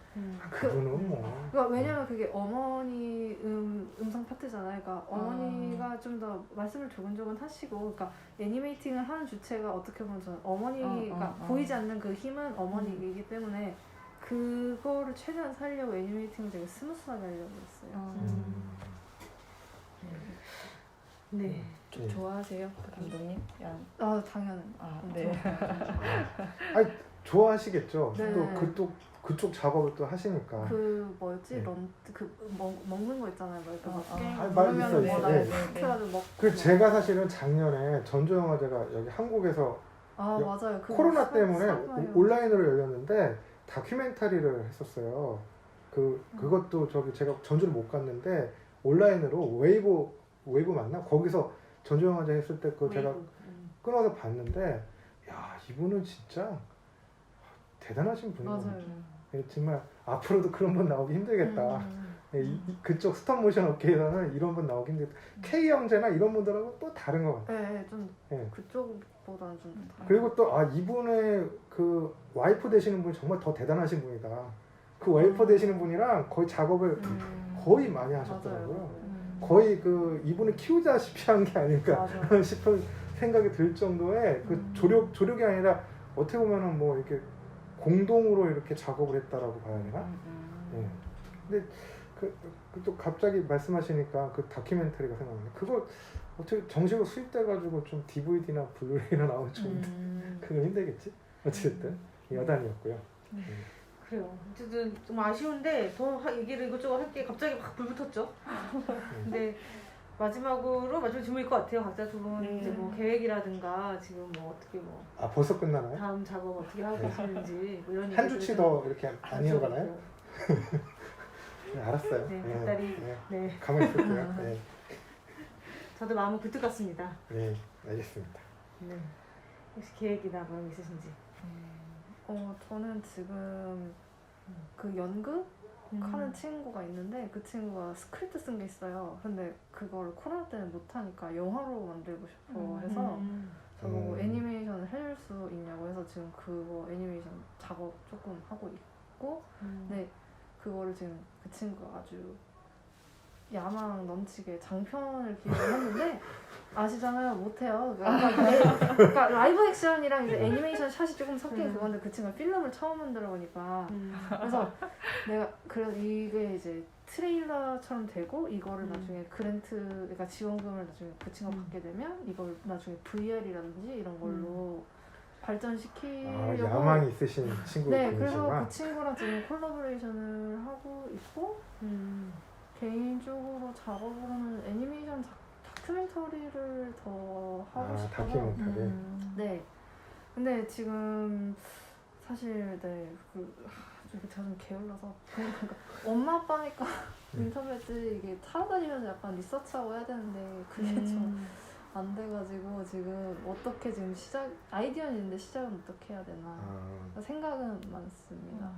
그거는 뭐. 그러니까 왜냐면 그게 어머니 음성 파트잖아요. 그러니까 어머니가 좀 더 말씀을 조근조근 하시고, 그러니까 애니메이팅을 하는 주체가 어떻게 보면 저는 어머니가 보이지 않는 그 힘은 어머니이기 때문에 그거를 최대한 살려고 애니메이팅을 되게 스무스하게 하려고 했어요. 네. 좀 좋아하세요, 그 감독님? 당연히. 네. 좋아하시겠죠. 네. 또 그쪽 작업을 또 하시니까. 그 뭐였지? 네. 먹는 거 있잖아요. 있어요. 그 제가 사실은 작년에 전주영화제가 여기 한국에서 맞아요. 코로나 때문에 온라인으로 열렸는데 다큐멘터리를 했었어요. 그것도 제가 전주를 못 갔는데 온라인으로 웨이브 맞나? 거기서 전주영화제 했을 때 제가 끊어서 봤는데 이분은 진짜 대단하신 분이에요. 맞아요. 정말 앞으로도 그런 분 나오기 힘들겠다. 그쪽 스톱모션 업계에서는 이런 분 나오기 힘들겠다. K 형제나 이런 분들하고 또 다른 것 같아요. 네, 좀 그쪽보다는 좀 다른. 그리고 또 이분의 그 와이프 되시는 분이 정말 더 대단하신 분이다. 그 와이프 되시는 분이랑 거의 작업을 거의 많이 하셨더라고요. 거의 이분을 키우자시피 한 게 아닐까 싶은 생각이 들 정도의 그 조력이 아니라 어떻게 보면은 뭐 이렇게 공동으로 이렇게 작업을 했다라고 봐야 되나? 근데 또 갑자기 말씀하시니까 그 다큐멘터리가 생각나네. 그거 어떻게 정식으로 수입돼가지고 좀 DVD나 블루레이나 나오면 좋은데 그거 힘들겠지? 어쨌든 여단이었고요. 그래요. 어쨌든 좀 아쉬운데 더 얘기를 이것저것 할 게 갑자기 막 불붙었죠. 근데 마지막 질문일 것 같아요. 각자 두 분 이제 뭐 계획이라든가 지금 뭐 어떻게 뭐 벌써 끝나나요? 다음 작업 어떻게 하고 계시는지 뭐 이런 한 주치 더 이렇게 안 이어가나요? 여쭤보고. 네, 알았어요. 네, 닭다리. 네. 가만히 있을게요. 네. 저도 마음은 굴뚝 같습니다. 네, 알겠습니다. 네. 혹시 계획이나 그런 게 있으신지? 저는 지금 그 연극 하는 친구가 있는데 그 친구가 스크립트 쓴 게 있어요. 근데 그걸 코로나 때는 못하니까 영화로 만들고 싶어 해서 저보고 애니메이션을 해줄 수 있냐고 해서 지금 그거 애니메이션 작업 조금 하고 있고 근데 그거를 지금 그 친구가 아주 야망 넘치게 장편을 기획을 했는데 아시잖아요. 못해요. 그러니까 라이브 액션이랑 이제 애니메이션 샷이 조금 섞인 그건데 그 친구가 필름을 처음 만들어 보니까 그래서 내가 이게 이제 트레일러처럼 되고 이거를 나중에 그러니까 지원금을 나중에 그 친구가 받게 되면 이걸 나중에 VR이라든지 이런 걸로 발전시키려고 야망이 있으신 친구 네, 그래서 그 친구랑 지금 콜라보레이션을 하고 있고 개인적으로 작업으로는 애니메이션 다큐멘터리를 더 하고 싶어서 다큐멘터리. 네. 근데 지금 사실 제가 좀 게을러서 그러니까 엄마 아빠니까 인터넷을 이게 찾아다니면서 약간 리서치하고 해야 되는데 그게 좀 안 돼가지고 지금 어떻게 지금 아이디어는 있는데 시작은 어떻게 해야 되나 생각은 많습니다.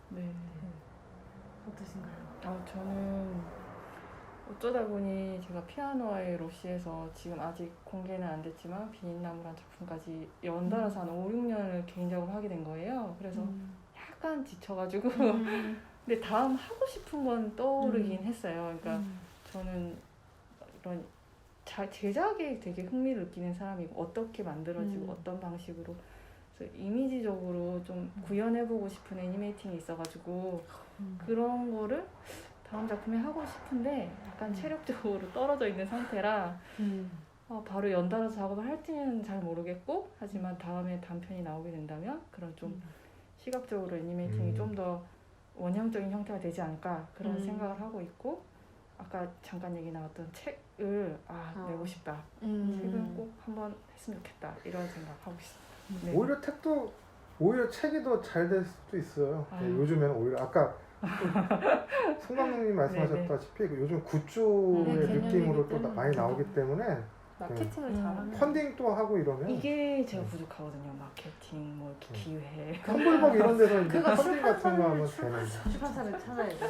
네. 어떠신가요? 저는 어쩌다 보니 제가 피아노와의 로시에서 지금 아직 공개는 안 됐지만 비린나무란 작품까지 연달아서 한 5, 6년을 개인적으로 하게 된 거예요. 그래서 약간 지쳐가지고 근데 다음 하고 싶은 건 떠오르긴 했어요. 그러니까 저는 이런 제작에 되게 흥미를 느끼는 사람이고 어떻게 만들어지고 어떤 방식으로 그래서 이미지적으로 좀 구현해보고 싶은 애니메이팅이 있어가지고 그런 거를 다음 작품에 하고 싶은데 약간 체력적으로 떨어져 있는 상태라 바로 연달아서 작업을 할지는 잘 모르겠고 하지만 다음에 단편이 나오게 된다면 그런 좀 시각적으로 애니메이팅이 좀 더 원형적인 형태가 되지 않을까 그런 생각을 하고 있고 아까 잠깐 얘기 나왔던 책을 내고 싶다. 책은 꼭 한번 했으면 좋겠다. 이런 생각하고 있습니다. 네. 오히려 책이 더 잘 될 수도 있어요. 요즘에는 오히려 아까 송 감독님 말씀하셨다시피 요즘 굿즈의 느낌으로 또 많이 나오기 때문에 마케팅을 잘하면 펀딩도 하고 이러면 이게 제가 부족하거든요. 마케팅, 뭐 이렇게 기회. 텀블벅 이런 데서 이제 펀딩 같은 거 하면 되는데 출판사를 찾아야 돼.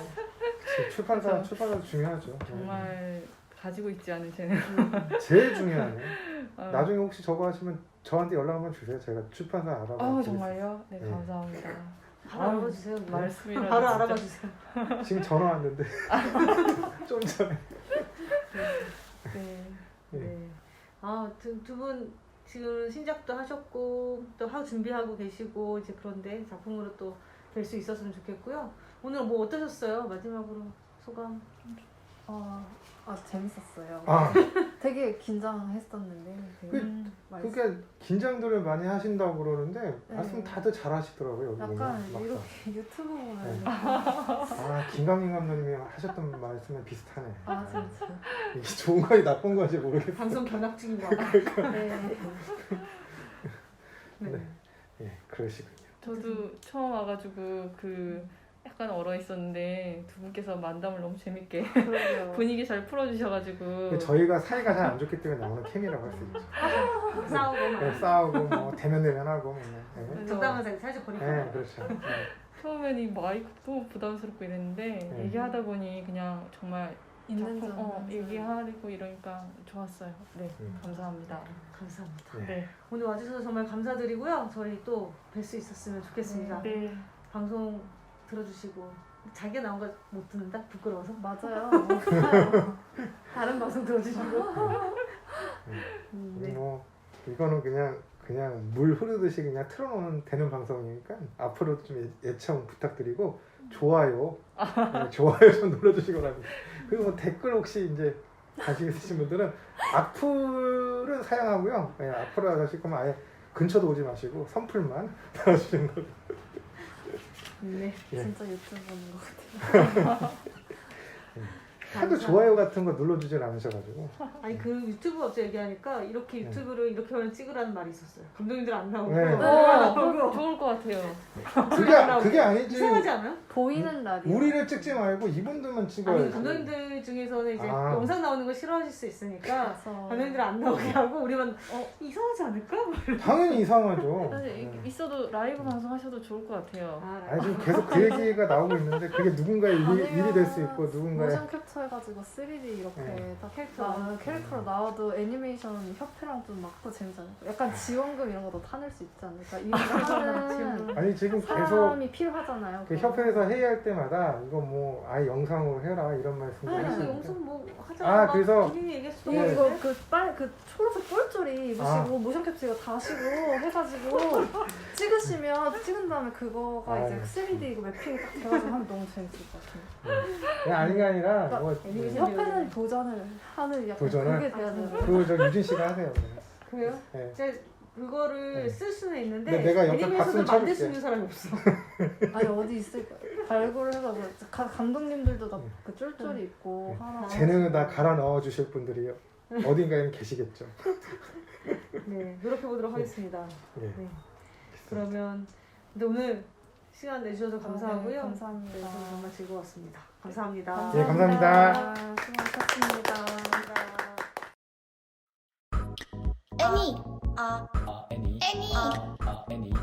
출판사 중요하죠. 정말 가지고 있지 않은 재능. 제일 중요하네. 나중에 혹시 저거 하시면 저한테 연락 한번 주세요. 제가 출판사 알아봐. 정말요? 네, 감사합니다. 바로 알아봐주세요. 말씀이라도 바로 진짜. 알아봐주세요. 지금 전화 왔는데 좀 전에. 네. 두 분 지금 신작도 하셨고 또 준비하고 계시고 이제 그런데 작품으로 또 뵐 수 있었으면 좋겠고요. 오늘 뭐 어떠셨어요? 마지막으로 소감. 재밌었어요. 되게 긴장했었는데 그게 긴장들을 많이 하신다고 그러는데 말씀 다들 잘 하시더라고요. 여기 약간 보면 이렇게 유튜브 보면 김강민 감독님이 하셨던 말씀에 비슷하네. 진짜. 이게 좋은 건지 나쁜 건지 모르겠어요. 방송 견학중인가 봐. 네, 그러시군요. 저도 처음 와가지고 약간 얼어 있었는데 두 분께서 만담을 너무 재밌게 분위기 잘 풀어주셔가지고 저희가 사이가 잘 안 좋기 때문에 나오는 케미라고 할 수 있죠. 싸우고 뭐 대면하고 적당한 사이 살짝 버리고. 네, 그렇죠. 처음에는 이 마이크 너무 부담스럽고 이랬는데 얘기하다 보니 그냥 정말 있는 얘기하고 이러니까 좋았어요. 네, 감사합니다. 감사합니다. 네. 오늘 와주셔서 정말 감사드리고요. 저희 또 뵐 수 있었으면 좋겠습니다. 네. 방송 들어주시고 자기가 나온 거 못 듣는다? 부끄러워서? 맞아요. 다른 방송 들어주시고. 뭐 이거는 그냥 물 흐르듯이 그냥 틀어놓으면 되는 방송이니까 앞으로도 좀 애청 부탁드리고 좋아요, 네, 좋아요 좀 눌러주시기 바랍니다. 그리고 뭐 댓글 혹시 이제 관심 있으신 분들은 악플은 사용하고요. 네, 악플을 하실 거면 아예 근처도 오지 마시고 선플만 달아주시는 걸로. 네. 예. 진짜 유튜브 보는 것 같아요. 하도 좋아요 같은 거 눌러주질 않으셔가지고. 아니 그 유튜브 갑자기 얘기하니까 이렇게 네. 유튜브를 이렇게 하면 찍으라는 말이 있었어요. 감독님들 안 나오고 네. 그거 좋을 것 같아요. 그게 아니지. 이상하지 않아요? 보이는 라디오. 우리를 찍지 말고 이분들만 찍어야지. 아니 감독님들 중에서는 이제 아. 영상 나오는 거 싫어하실 수 있으니까 그래서 감독님들 안 나오게 하고 우리만 이상하지 않을까? 당연히 이상하죠. 사실 네. 있어도 라이브 방송하셔도 좋을 것 같아요. 아니 지금 계속 그 얘기가 나오고 있는데 그게 누군가의 일이 될 수 있고 누군가의 모션 캡처 해가지고 3D 이렇게 네. 다 캐릭터로 나와도 애니메이션 협회랑 좀 맞고 재밌지 않을까? 약간 지원금 이런 것도 타낼 수 있지 않을까? 이런 하는 아니 지금 계속 사람이 필요하잖아요. 그 협회에서 회의할 때마다 이거 뭐 아예 영상으로 해라 이런 말씀을 아니 하시는데 영상 뭐 하자. 아, 그래서 본인이 얘기했어. 예. 이거 그 초록색 똘똘이 입으시고 모션 캡처 이거 다시고 해가지고 찍은 다음에 그거가 아, 이제 네. 3D 이거 매핑이 딱 돼가지고 하면 너무 재밌을 것 같아요. 그냥 아닌 게 아니라 뭐 애니메이션 협회는 도전을 하는 약간 도전을? 그게 돼야 되는 그저 유진 씨가 하세요. 그래요? 네. 제가 그거를 네. 쓸 수는 있는데 근데 내가 옆에 애니메이션을 박수는 만들 수 쳐줄게. 있는 사람이 없어. 아니 어디 있을 거예요. 발굴을 해서 감독님들도 다 그 쫄쫄이 있고 하나 재능을 다 갈아 넣어 주실 분들이 어딘가에는 계시겠죠. 네, 노력해 보도록 하겠습니다. 예. 네. 그러면 근데 오늘 시간 내주셔서 감사하고요. 네, 감사합니다. 네, 저는 정말 즐거웠습니다. 감사합니다. 예, 감사합니다. 수고하셨습니다. 애니 애니 애니 애니